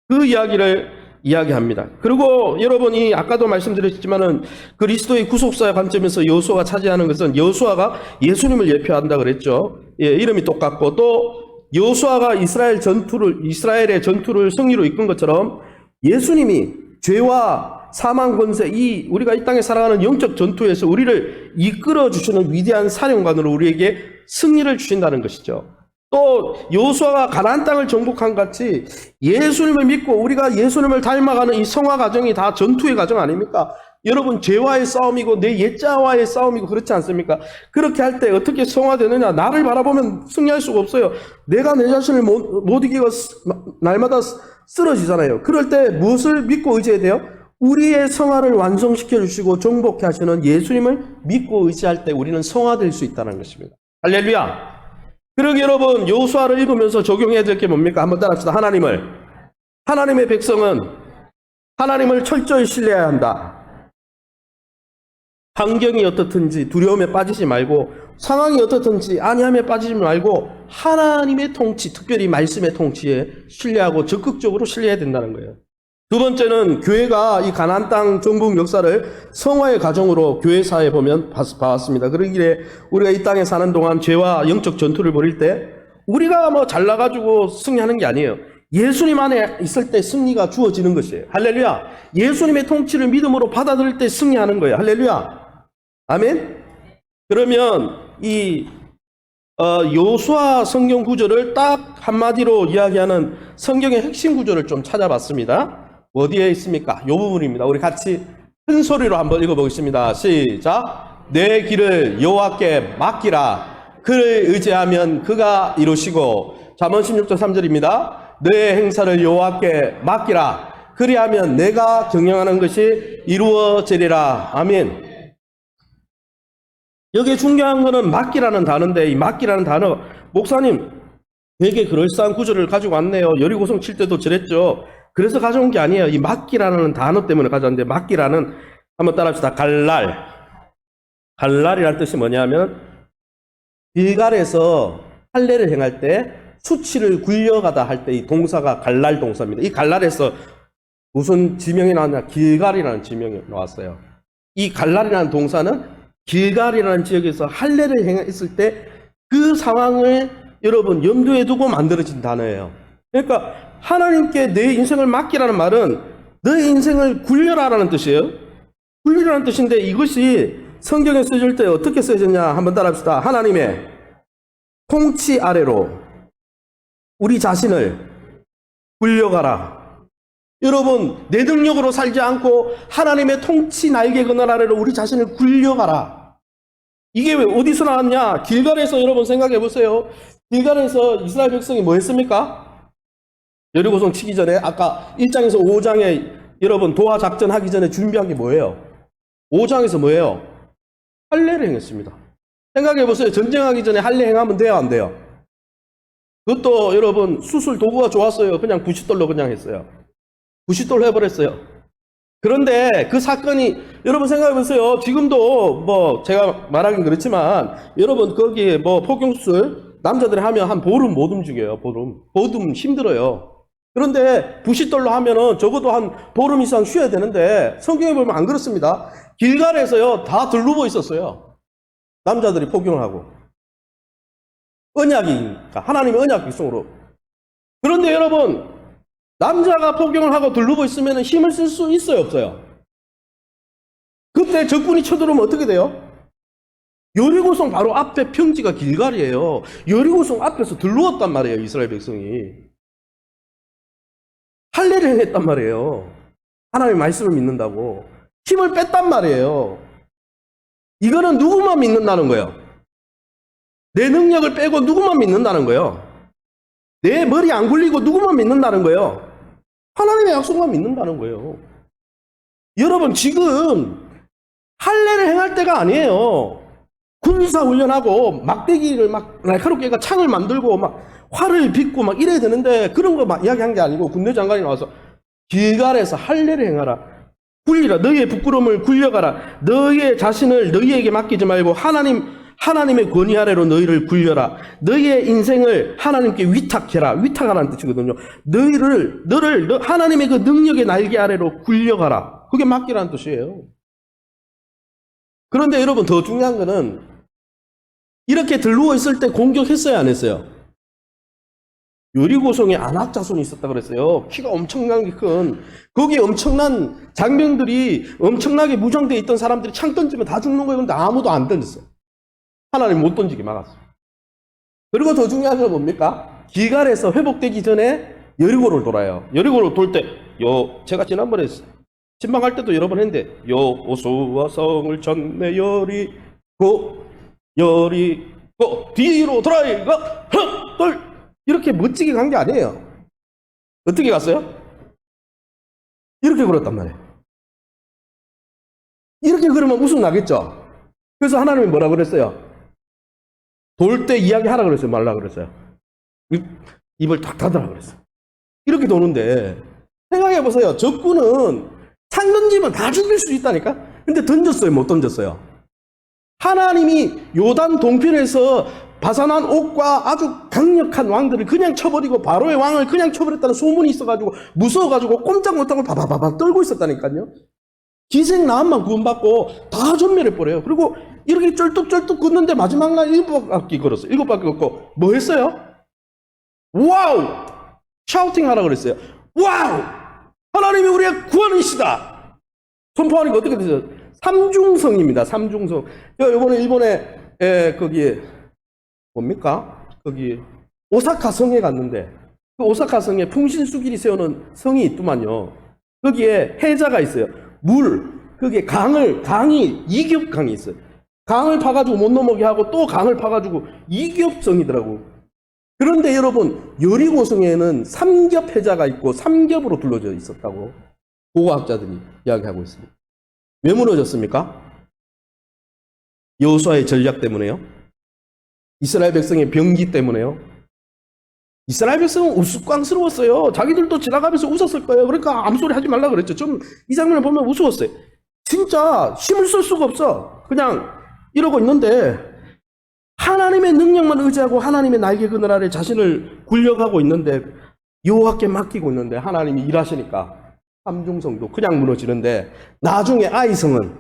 그 이야기를 이야기합니다. 그리고 여러분이 아까도 말씀드렸지만은 그리스도의 구속사의 관점에서 여호수아가 차지하는 것은 여호수아가 예수님을 예표한다 그랬죠. 예, 이름이 똑같고 또 여호수아가 이스라엘의 전투를 승리로 이끈 것처럼 예수님이 죄와 사망 권세, 우리가 이 땅에 살아가는 영적 전투에서 우리를 이끌어 주시는 위대한 사령관으로 우리에게 승리를 주신다는 것이죠. 또 여호수아가 가나안 땅을 정복한 같이 예수님을 믿고 우리가 예수님을 닮아가는 이 성화 과정이 다 전투의 과정 아닙니까? 여러분 죄와의 싸움이고 내 옛자와의 싸움이고 그렇지 않습니까? 그렇게 할 때 어떻게 성화되느냐? 나를 바라보면 승리할 수가 없어요. 내가 내 자신을 못 이기고 날마다 쓰러지잖아요. 그럴 때 무엇을 믿고 의지해야 돼요? 우리의 성화를 완성시켜 주시고 정복해 하시는 예수님을 믿고 의지할 때 우리는 성화될 수 있다는 것입니다. 할렐루야. 그러게 여러분 여호수아를 읽으면서 적용해야 될 게 뭡니까? 한번 따라합시다. 하나님의 백성은 하나님을 철저히 신뢰해야 한다. 환경이 어떻든지 두려움에 빠지지 말고 상황이 어떻든지 안위함에 빠지지 말고 하나님의 통치, 특별히 말씀의 통치에 신뢰하고 적극적으로 신뢰해야 된다는 거예요. 두 번째는 교회가 이 가나안 땅 정복 역사를 성화의 과정으로 교회사에 보면 봐왔습니다. 그러기에 우리가 이 땅에 사는 동안 죄와 영적 전투를 벌일 때 우리가 뭐 잘나가지고 승리하는 게 아니에요. 예수님 안에 있을 때 승리가 주어지는 것이에요. 할렐루야. 예수님의 통치를 믿음으로 받아들일 때 승리하는 거예요. 할렐루야. 아멘. 그러면 이 여호수아 성경 구절을 딱 한마디로 이야기하는 성경의 핵심 구절을 좀 찾아봤습니다. 어디에 있습니까? 이 부분입니다. 우리 같이 큰 소리로 한번 읽어보겠습니다. 시작. 내 길을 여호와께 맡기라. 그를 의지하면 그가 이루시고. 잠언 16장 3절입니다. 내 행사를 여호와께 맡기라. 그리하면 내가 경영하는 것이 이루어지리라. 아멘. 여기에 중요한 거는 맡기라는 단어인데 이 맡기라는 단어 목사님 되게 그럴싸한 구절을 가지고 왔네요. 여리고성 칠 때도 저랬죠. 그래서 가져온 게 아니에요. 이 맡기라는 단어 때문에 가져왔는데 맡기라는 한번 따라합시다. 갈랄이라는 뜻이 뭐냐면 길갈에서 할례를 행할 때 수치를 굴려가다 할 때 이 동사가 갈랄 동사입니다. 이 갈랄에서 무슨 지명이 나왔냐? 길갈이라는 지명이 나왔어요. 이 갈랄이라는 동사는 길갈이라는 지역에서 할례를 행했을 때 그 상황을 여러분 염두에 두고 만들어진 단어예요. 그러니까 하나님께 내 인생을 맡기라는 말은 너의 인생을 굴려라라는 뜻이에요. 굴리라는 뜻인데 이것이 성경에 쓰여질 때 어떻게 쓰여졌냐 한번 따라합시다. 하나님의 통치 아래로 우리 자신을 굴려가라. 여러분 내 능력으로 살지 않고 하나님의 통치 날개 그늘 아래로 우리 자신을 굴려가라. 이게 왜 어디서 나왔냐? 길갈에서 여러분 생각해 보세요. 길갈에서 이스라엘 백성이 뭐 했습니까? 여리고성 치기 전에 아까 1장에서 5장에 여러분 도하 작전 하기 전에 준비한 게 뭐예요? 5장에서 뭐예요? 할례를 행했습니다. 생각해 보세요. 전쟁하기 전에 할례 행하면 돼요, 안 돼요? 그것도 여러분 수술 도구가 좋았어요. 그냥 90돌로 그냥 했어요. 90돌로 해버렸어요. 그런데 그 사건이 여러분 생각해 보세요. 지금도 뭐 제가 말하긴 그렇지만 여러분 거기에 뭐 포경수술 남자들이 하면 한 보름 못 움직여요. 보름 힘들어요. 그런데 90돌로 하면은 적어도 한 보름 이상 쉬어야 되는데 성경에 보면 안 그렇습니다. 길갈에서요 다 들르고 있었어요. 남자들이 포경을 하고 언약이니까 하나님의 언약 백성으로. 그런데 여러분 남자가 포경을 하고 들르고 있으면 힘을 쓸 수 있어요, 없어요? 그때 적군이 쳐들어오면 어떻게 돼요? 여리고성 바로 앞에 평지가 길갈이에요. 여리고성 앞에서 들르웠단 말이에요, 이스라엘 백성이. 할례를 행했단 말이에요. 하나님의 말씀을 믿는다고. 힘을 뺐단 말이에요. 이거는 누구만 믿는다는 거예요? 내 능력을 빼고 누구만 믿는다는 거예요? 내 머리 안 굴리고 누구만 믿는다는 거예요? 하나님의 약속만 믿는다는 거예요. 여러분 지금 할례를 행할 때가 아니에요. 군사훈련하고 막대기를 막 날카롭게 창을 만들고 막 활을 빚고 막 이래야 되는데 그런 거 막 이야기한 게 아니고 군대 장관이 나와서 길갈에서 할례를 행하라. 굴리라. 너희의 부끄러움을 굴려가라. 너희의 자신을 너희에게 맡기지 말고 하나님의 권위 아래로 너희를 굴려라. 너희의 인생을 하나님께 위탁해라. 위탁하라는 뜻이거든요. 너를 하나님의 그 능력의 날개 아래로 굴려가라. 그게 맡기라는 뜻이에요. 그런데 여러분 더 중요한 거는 이렇게 들누워 있을 때 공격했어요, 안 했어요? 여리고성에 안악 자손이 있었다 그랬어요. 키가 엄청나게 큰 거기에 엄청난 장병들이 엄청나게 무장되어 있던 사람들이 창 던지면 다 죽는 거예요. 근데 아무도 안 던졌어요. 하나님 못 던지게 막았어요. 그리고 더 중요한 건 뭡니까? 기갈에서 회복되기 전에 여리고를 돌아요. 여리고를 돌 때, 제가 지난번에 신방할 때도 여러 번 했는데, 여호수아 성을 쳤네, 여리고, 뒤로 돌아가, 이렇게 멋지게 간 게 아니에요. 어떻게 갔어요? 이렇게 걸었단 말이에요. 이렇게 걸으면 웃음 나겠죠? 그래서 하나님이 뭐라 그랬어요? 돌 때 이야기하라 그랬어요? 말라 그랬어요? 입을 탁 닫으라 그랬어요. 이렇게 도는데, 생각해보세요. 적군은 창 던지면 다 죽일 수 있다니까? 근데 던졌어요? 못 던졌어요? 하나님이 요단 동편에서 바사난 옥과 아주 강력한 왕들을 그냥 쳐버리고 바로의 왕을 그냥 쳐버렸다는 소문이 있어가지고 무서워가지고 꼼짝 못하고 바바바바 떨고 있었다니까요. 기생나한만 구원받고 다 전멸해버려요. 그리고 이렇게 쩔뚝쩔뚝 걷는데 마지막 날 7바퀴 걸었어요. 7바퀴 걷고 뭐 했어요? 와우! 샤우팅 하라 그랬어요. 와우! 하나님이 우리의 구원이시다! 선포하니까 어떻게 되죠? 삼중성입니다. 삼중성. 이번에 일본에 거기 뭡니까? 거기 오사카 성에 갔는데 그 오사카 성에 풍신수길이 세우는 성이 있더만요. 거기에 해자가 있어요. 거기에 강이 이겹강이 있어요. 강을 파가지고 못 넘어게 하고 또 강을 파가지고 이겹성이더라고. 그런데 여러분, 여리고성에는 삼겹 해자가 있고 삼겹으로 둘러져 있었다고 고고학자들이 이야기하고 있습니다. 왜 무너졌습니까? 여호수아의 전략 때문에요. 이스라엘 백성의 병기 때문에요. 이스라엘 백성은 우스꽝스러웠어요. 자기들도 지나가면서 웃었을 거예요. 그러니까 아무 소리 하지 말라 그랬죠. 좀 이 장면을 보면 우스웠어요. 진짜 힘을 쓸 수가 없어. 그냥 이러고 있는데 하나님의 능력만 의지하고 하나님의 날개 그늘 아래 자신을 굴려가고 있는데 여호와께 맡기고 있는데 하나님이 일하시니까 삼중성도 그냥 무너지는데 나중에 아이성은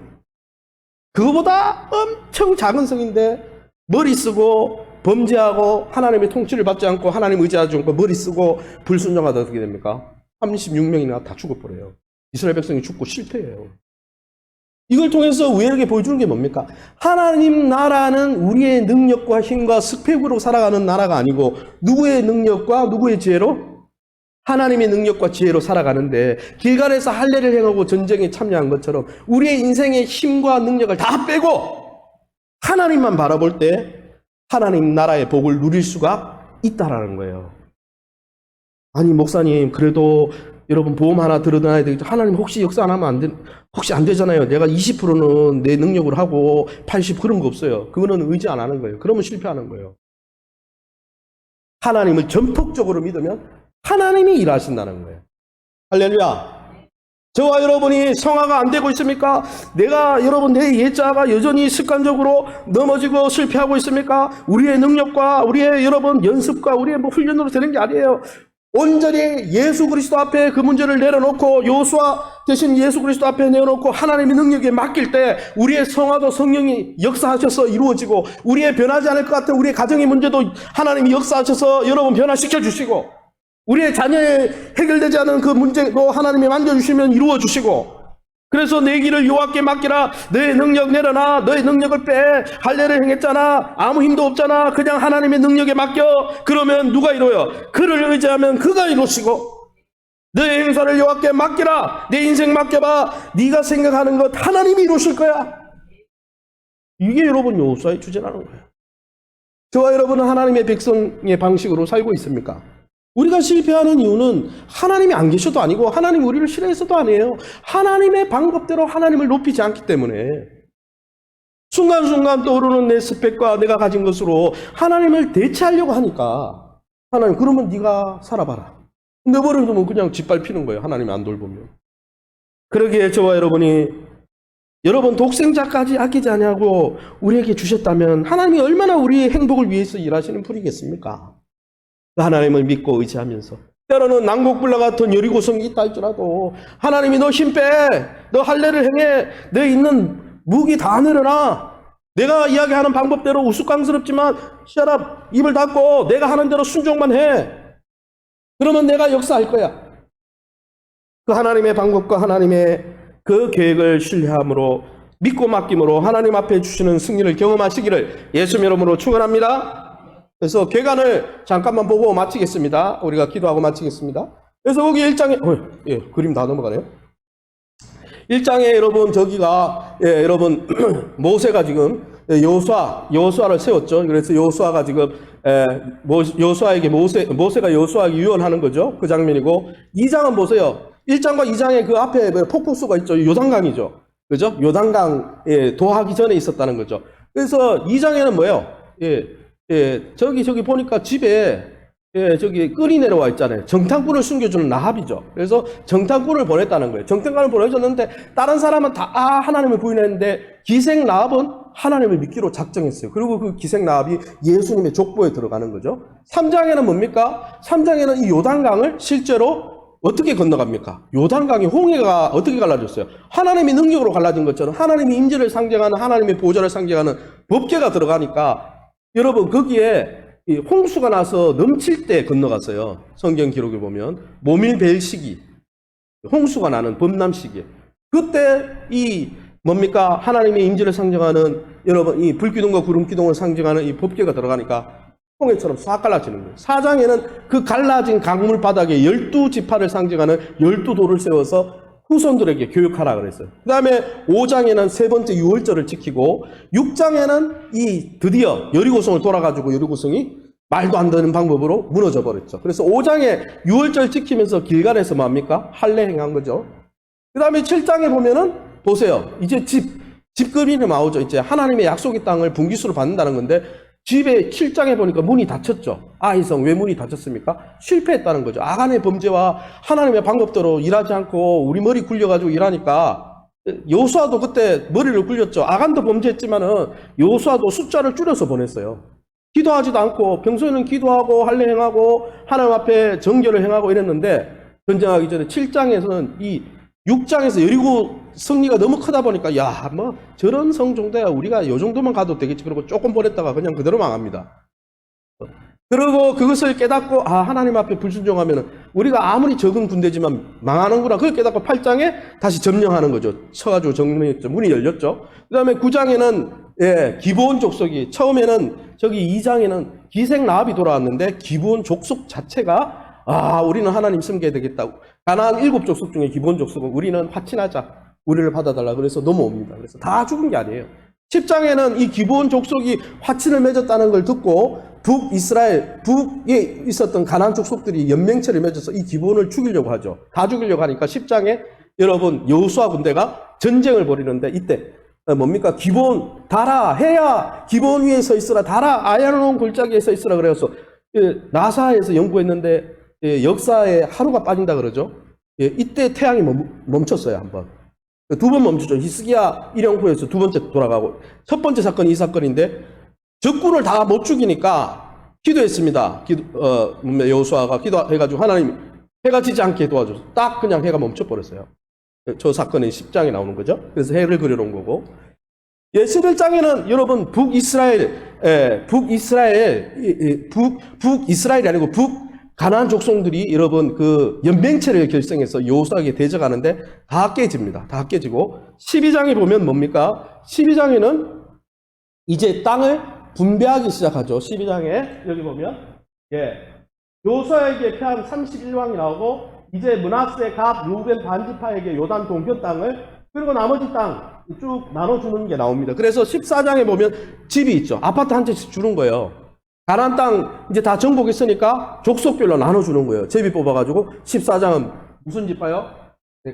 그거보다 엄청 작은 성인데 머리 쓰고 범죄하고 하나님의 통치를 받지 않고 하나님 의지하지 않고 머리 쓰고 불순종하다 어떻게 됩니까? 36명이나 다 죽어버려요. 이스라엘 백성이 죽고 실패해요. 이걸 통해서 우리에게 보여주는 게 뭡니까? 하나님 나라는 우리의 능력과 힘과 스펙으로 살아가는 나라가 아니고 누구의 능력과 누구의 지혜로? 하나님의 능력과 지혜로 살아가는데 길갈에서 할례를 행하고 전쟁에 참여한 것처럼 우리의 인생의 힘과 능력을 다 빼고 하나님만 바라볼 때 하나님 나라의 복을 누릴 수가 있다라는 거예요. 아니 목사님 그래도 여러분 보험 하나 들어놔야 되겠죠. 하나님 혹시 역사 안 하면 혹시 안 되잖아요. 내가 20%는 내 능력으로 하고 80 그런 거 없어요. 그거는 의지 안 하는 거예요. 그러면 실패하는 거예요. 하나님을 전폭적으로 믿으면 하나님이 일하신다는 거예요. 할렐루야. 저와 여러분이 성화가 안 되고 있습니까? 여러분 내 예자가 여전히 습관적으로 넘어지고 실패하고 있습니까? 우리의 능력과 우리의 여러분 연습과 우리의 훈련으로 되는 게 아니에요. 온전히 예수 그리스도 앞에 그 문제를 내려놓고 여호수아 대신 예수 그리스도 앞에 내어놓고 하나님의 능력에 맡길 때 우리의 성화도 성령이 역사하셔서 이루어지고 우리의 변하지 않을 것 같은 우리의 가정의 문제도 하나님이 역사하셔서 여러분 변화시켜 주시고 우리의 자녀의 해결되지 않은 그 문제도 하나님이 만져주시면 이루어주시고 그래서 내 길을 여호와께 맡기라. 너의 능력 내려놔. 너의 능력을 빼. 할례를 행했잖아. 아무 힘도 없잖아. 그냥 하나님의 능력에 맡겨. 그러면 누가 이루어요? 그를 의지하면 그가 이루시고 너의 행사를 여호와께 맡기라. 내 인생 맡겨봐. 네가 생각하는 것 하나님이 이루실 거야. 이게 여러분 여호수아의 주제라는 거예요. 저와 여러분은 하나님의 백성의 방식으로 살고 있습니까? 우리가 실패하는 이유는 하나님이 안 계셔도 아니고 하나님이 우리를 싫어해서도 아니에요. 하나님의 방법대로 하나님을 높이지 않기 때문에 순간순간 떠오르는 내 스펙과 내가 가진 것으로 하나님을 대체하려고 하니까 하나님 그러면 네가 살아봐라. 내버려두면 그냥 짓밟히는 거예요. 하나님이 안 돌보면. 그러기에 저와 여러분이 여러분 독생자까지 아끼지 않냐고 우리에게 주셨다면 하나님이 얼마나 우리의 행복을 위해서 일하시는 분이겠습니까? 하나님을 믿고 의지하면서 때로는 난곡불락 같은 여리고성이 있다 할지라도 하나님이 너 힘 빼, 너 할례를 행해, 너 있는 무기 다 내려놔. 내가 이야기하는 방법대로 우스꽝스럽지만 셔랍 입을 닫고 내가 하는 대로 순종만 해. 그러면 내가 역사할 거야. 그 하나님의 방법과 하나님의 그 계획을 신뢰함으로 믿고 맡김으로 하나님 앞에 주시는 승리를 경험하시기를 예수 이름으로 축원합니다. 그래서 괴간을 잠깐만 보고 마치겠습니다. 우리가 기도하고 마치겠습니다. 그래서 거기 1장에, 예, 그림 다 넘어가네요. 1장에 여러분, 저기가, 예, 여러분, 모세가 지금 여호수아를 세웠죠. 그래서 여호수아가 지금, 여호수아에게 모세가 여호수아에게 유언하는 거죠. 그 장면이고, 2장은 보세요. 1장과 2장에 그 앞에 폭포수가 있죠. 요단강이죠. 그죠? 요단강, 도하기 전에 있었다는 거죠. 그래서 2장에는 뭐예요? 저기 보니까 집에, 저기 끈이 내려와 있잖아요. 정탐꾼을 숨겨주는 라합이죠. 그래서 정탐꾼을 보냈다는 거예요. 정탐꾼을 보내줬는데, 다른 사람은 다, 하나님을 부인했는데, 기생 라합은 하나님을 믿기로 작정했어요. 그리고 그 기생 라합이 예수님의 족보에 들어가는 거죠. 3장에는 뭡니까? 3장에는 이 요단강을 실제로 어떻게 건너갑니까? 요단강이 홍해가 어떻게 갈라졌어요? 하나님의 능력으로 갈라진 것처럼 하나님의 임재를 상징하는 하나님의 보좌를 상징하는 법궤가 들어가니까 여러분 거기에 이 홍수가 나서 넘칠 때 건너갔어요. 성경 기록에 보면 모밀벨 시기, 홍수가 나는 범람 시기. 그때 이 뭡니까? 하나님의 임재를 상징하는 여러분 이 불기둥과 구름기둥을 상징하는 이 법궤가 들어가니까 홍해처럼 싹 갈라지는 거예요. 4장에는 그 갈라진 강물 바닥에 12지파를 상징하는 12돌을 세워서 후손들에게 교육하라 그랬어요. 그 다음에 5장에는 세 번째 유월절을 지키고 6장에는 이 드디어 여리고성을 돌아가지고 여리고성이 말도 안 되는 방법으로 무너져 버렸죠. 그래서 5장에 유월절 지키면서 길갈에서 뭡니까? 할례 행한 거죠. 그 다음에 7장에 보면은 보세요. 이제 집급이 나오죠. 이제 하나님의 약속의 땅을 분기수로 받는다는 건데 집에 7장에 보니까 문이 닫혔죠. 아이성 왜 문이 닫혔습니까? 실패했다는 거죠. 아간의 범죄와 하나님의 방법대로 일하지 않고 우리 머리 굴려가지고 일하니까 여호수아도 그때 머리를 굴렸죠. 아간도 범죄했지만은 여호수아도 숫자를 줄여서 보냈어요. 기도하지도 않고 평소에는 기도하고 할례 행하고 하나님 앞에 정결을 행하고 이랬는데 전쟁하기 전에 7장에서는 이 6장에서 여리고 승리가 너무 크다 보니까 야, 뭐 저런 성정도야 우리가 요 정도만 가도 되겠지. 그러고 조금 보냈다가 그냥 그대로 망합니다. 그리고 그것을 깨닫고 하나님 앞에 불순종하면 우리가 아무리 적은 군대지만 망하는구나. 그걸 깨닫고 8장에 다시 점령하는 거죠. 쳐가지고 점령했죠. 문이 열렸죠. 그 다음에 9장에는 기브온 족속이 처음에는 저기 2장에는 기생 라합이 돌아왔는데 기브온 족속 자체가 우리는 하나님 섬겨야 되겠다. 가나안 7족속 중에 기브온 족속은 우리는 화친하자. 우리를 받아달라. 그래서 넘어옵니다. 그래서 다 죽은 게 아니에요. 10장에는 이 기브온 족속이 화친을 맺었다는 걸 듣고 북에 있었던 가나안 족속들이 연맹체를 맺어서 이 기브온을 죽이려고 하죠. 다 죽이려고 하니까 10장에 여러분 여호수아 군대가 전쟁을 벌이는데 이때 뭡니까? 기브온 달아 해야 기브온 위에 서 있으라 달아 아야론 골짜기에 서 있으라 그래서 나사에서 연구했는데 역사에 하루가 빠진다 그러죠. 이때 태양이 멈췄어요. 한번 두 번 멈추죠. 히스기야 일형포에서 두 번째 돌아가고 첫 번째 사건이 이 사건인데 적군을 다 못 죽이니까 기도했습니다. 여호수아가 기도해가지고 하나님 해가 지지 않게 도와줘서 딱 그냥 해가 멈춰버렸어요. 저 사건이 10장에 나오는 거죠. 그래서 해를 그려놓은 거고 11장에는 여러분 북이스라엘이 아니고 가나안 족속들이 여러분 그 연맹체를 결성해서 여호수아에게 대적하는데 다 깨집니다. 다 깨지고 12장에 보면 뭡니까? 12장에는 이제 땅을 분배하기 시작하죠. 12장에 여기 보면 여호수아에게 패한 31왕이 나오고 이제 므낫세, 갓, 루벤 반지파에게 요단 동편 땅을 그리고 나머지 땅 쭉 나눠주는 게 나옵니다. 그래서 14장에 보면 집이 있죠. 아파트 한 채씩 주는 거예요. 가나안 땅 이제 다 정복했으니까 족속별로 나눠주는 거예요. 제비 뽑아가지고 14장은 무슨 지파요?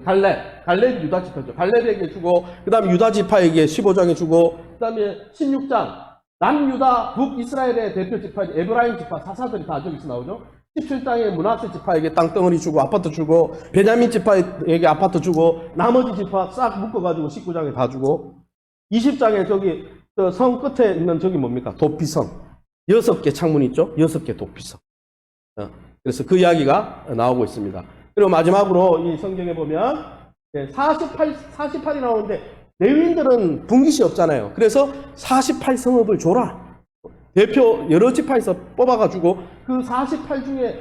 갈렙 유다 지파죠. 갈렙에게 주고 그 다음에 유다 지파에게 15장에 주고 그 다음에 16장 남유다 북이스라엘의 대표 지파 에브라임 지파 사사들이 다 저기서 나오죠. 17장에 므낫세 지파에게 땅덩어리 주고 아파트 주고 베냐민 지파에게 아파트 주고 나머지 지파 싹 묶어가지고 19장에 다 주고 20장에 저기 성 끝에 있는 저기 뭡니까? 도피성 6개 창문 있죠? 6개 도피성. 그래서 그 이야기가 나오고 있습니다. 그리고 마지막으로 이 성경에 보면 48이 나오는데 레위인들은 분깃이 없잖아요. 그래서 48성읍을 줘라. 대표 여러 지파에서 뽑아가지고 그 48 중에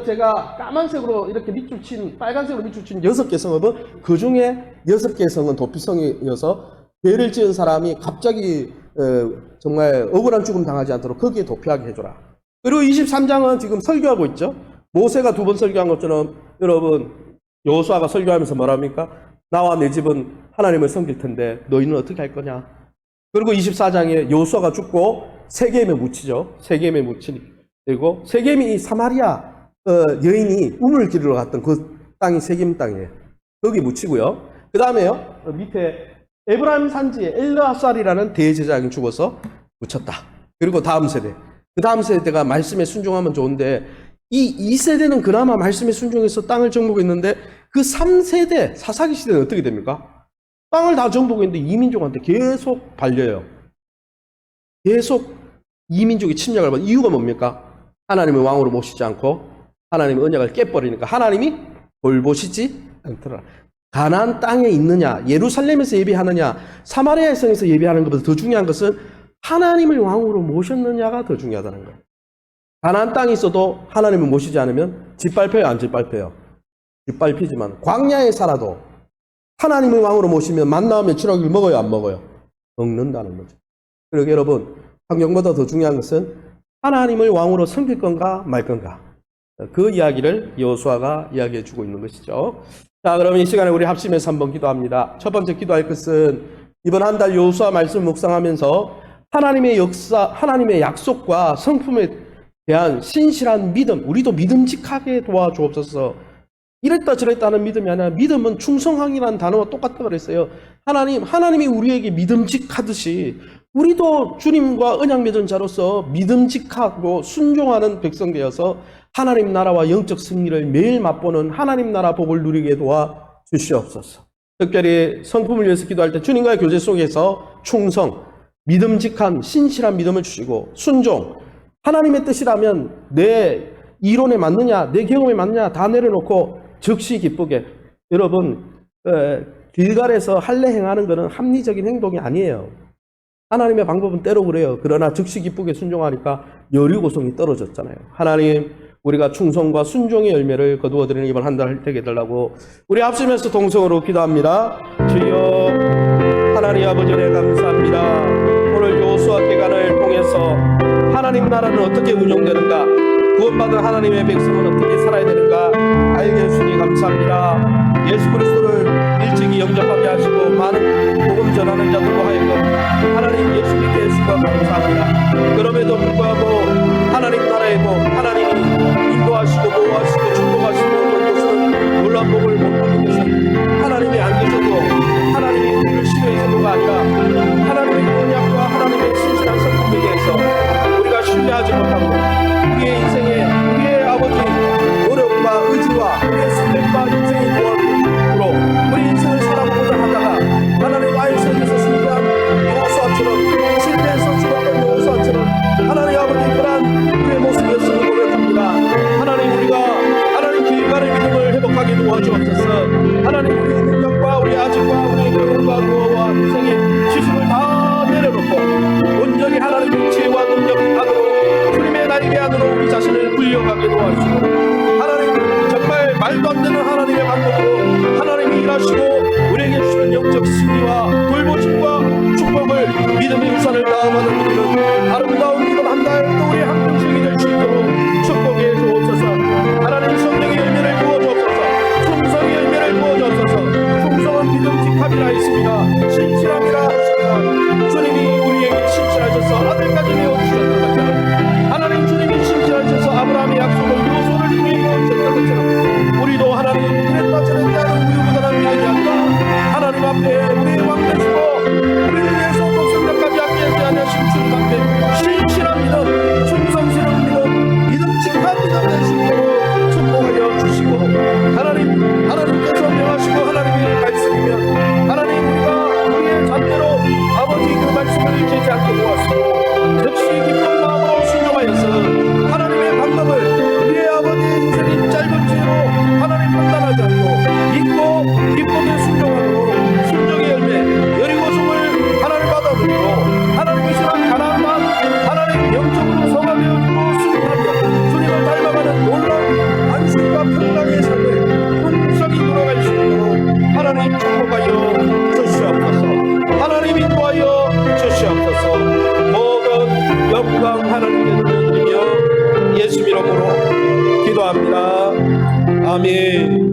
제가 까만색으로 이렇게 밑줄 친 빨간색으로 밑줄 친 6개 성읍은 그 중에 6개 성은 도피성이어서 죄를 지은 사람이 갑자기 정말 억울한 죽음 당하지 않도록 거기에 도피하게 해줘라. 그리고 23장은 지금 설교하고 있죠. 모세가 2번 설교한 것처럼 여러분 여호수아가 설교하면서 뭐랍니까? 나와 내 집은 하나님을 섬길 텐데 너희는 어떻게 할 거냐? 그리고 24장에 여호수아가 죽고 세겜에 묻히죠. 세겜에 묻히니 그리고 세겜이 사마리아 여인이 우물 기르러 갔던 그 땅이 세겜 땅이에요. 거기 묻히고요. 그 다음에요. 밑에 에브라임 산지에 엘르아살이라는 대제사장이 죽어서 묻혔다. 그리고 다음 세대. 그 다음 세대가 말씀에 순종하면 좋은데 이 2세대는 그나마 말씀에 순종해서 땅을 정복했는데 그 3세대 사사기 시대는 어떻게 됩니까? 땅을 다 정복했는데 이민족한테 계속 발려요. 계속 이민족이 침략을 받는 이유가 뭡니까? 하나님을 왕으로 모시지 않고 하나님의 언약을 깨버리니까 하나님이 돌보시지 않더라. 가나안 땅에 있느냐, 예루살렘에서 예배하느냐, 사마리아의 성에서 예배하는 것보다 더 중요한 것은 하나님을 왕으로 모셨느냐가 더 중요하다는 거예요. 가나안 땅에 있어도 하나님을 모시지 않으면 짓밟혀요, 안 짓밟혀요? 짓밟히지만 광야에 살아도 하나님을 왕으로 모시면 만나면 칠흑을 먹어요, 안 먹어요? 먹는다는 거죠. 그러니까 여러분, 환경보다 더 중요한 것은 하나님을 왕으로 섬길 건가 말 건가. 그 이야기를 여호수아가 이야기해 주고 있는 것이죠. 자, 그러면 이 시간에 우리 합심해서 한번 기도합니다. 첫 번째 기도할 것은 이번 한 달 여호수아 말씀 묵상하면서 하나님의 역사, 하나님의 약속과 성품에 대한 신실한 믿음, 우리도 믿음직하게 도와주옵소서. 이랬다 저랬다 하는 믿음이 아니라 믿음은 충성함이라는 단어와 똑같다 그랬어요. 하나님이 우리에게 믿음직하듯이 우리도 주님과 언약 맺은 자로서 믿음직하고 순종하는 백성 되어서 하나님 나라와 영적 승리를 매일 맛보는 하나님 나라 복을 누리게 도와 주시옵소서. 특별히 성품을 위해서 기도할 때 주님과의 교제 속에서 충성, 믿음직한 신실한 믿음을 주시고 순종, 하나님의 뜻이라면 내 이론에 맞느냐 내 경험에 맞느냐 다 내려놓고 즉시 기쁘게. 여러분 길갈에서 할례 행하는 것은 합리적인 행동이 아니에요. 하나님의 방법은 때로 그래요. 그러나 즉시 기쁘게 순종하니까 여리고성이 떨어졌잖아요. 하나님, 우리가 충성과 순종의 열매를 거두어드리는 이번 한 달 되게 해달라고 우리 합심해서 동성으로 기도합니다. 주여 하나님 아버지 은혜 감사합니다. 오늘 여호수아 기간을 통해서 하나님 나라는 어떻게 운영되는가, 구원받은 하나님의 백성은 어떻게 살아야 되는가 알게 해주시니 감사합니다. 예수 그리스도를 일찍이 영접하게 하시고 많은 복음 전하는 자들로 하여금 하나님 예수 믿게 해주시고 감사합니다. 그럼에도 불구하고 하나님 나라의 복, 하나님이 인도하시고 보호하시고 축복하시는 것은 놀라운 복을 못하는 것은 하나님이 안 계셔도 하나님이 우리를 신뢰해서가 아니라 하나님의 언약과 하나님의 신실한 성품에 대해서 우리가 신뢰하지 못하고 우리의 인생에 우리의 아버지 노력과 의지와 우리의 선택과 인생의 도와로 우리 인생을 살아보고자 하다가 하나님과의 속에서 승리한 여호수아처럼 실패해서 죽었던 여호수아처럼 하나님 아버지 그러한 우리의 모습이었음을 고백합니다. 하나님 우리가 하나님 길갈의 믿음을 회복하게 도와주옵소서. 하나님 우리의 능력과 우리 아직과 우리의 경험과 구호와 인생의 지식을 다 내려놓고 온전히 하나님의 지혜와 능력 안으로 주님의 날개 안으로 우리 자신을 굴려가게 도와주시고 하나님 정말 말도 안 되는 하나님의 방법으로 하나님이 일하시고 우리에게 주시는 영적 승리와 돌보심과 축복을 믿음의 우산을 다음하는 우리는 아름다운 이번 한 달 또 우리의 한평생이 될 수 있도록 축복해 주옵소서. 하나님 성령의 열매를 부어주옵소서. 충성의 열매를 부어주옵소서. 충성은 믿음직함이라 했습니다. 신실함이라 했습니다. 주님이 우리에게 신실하셔서 아들까지 내어주셨던 것처럼 하나님 주님이 신실하셔서 아브라함의 약속을 요소를 이루어주셨던 것처럼 우리도 하나님 이랬다 저랬다 하는 우유부단한 믿음이 아니라 하나님 앞에 우리의 왕 되시고 우리를 위해서 독생자까지 함께하지 않으신 주님 앞에 신실한 믿음, 충성스러운 믿음, 믿음직한 믿음 될 수 있도록 축복하여 주시고 하나님께서 명하시고 하나님의 말씀이면 하나님 우리가 우리의 잠대로 아버지 그 말씀을 잊지 않게 도와주시고 즉시 기쁜 마음으로 순종하여서 하나님의 방법을 우리의 아버지의 인생이 짧은 죄로 하나님 판단하지 않고 믿고 기쁘게 순종하고 순종의 열매 여리고성을 하나님 받아들이고 하나님의 신한 가나안 땅 하나님 영적으로 성화되어지고 승리하며 주님을 닮아가는 놀라운 안식과 평강의 삶을 풍성히 돌아갈 수 있도록 하나님 축복하여 주시옵소서. 하나님 인도하여 주시옵소서. 모든 영광 하나님께 돌려드리며 이름으로 기도합니다. 아멘.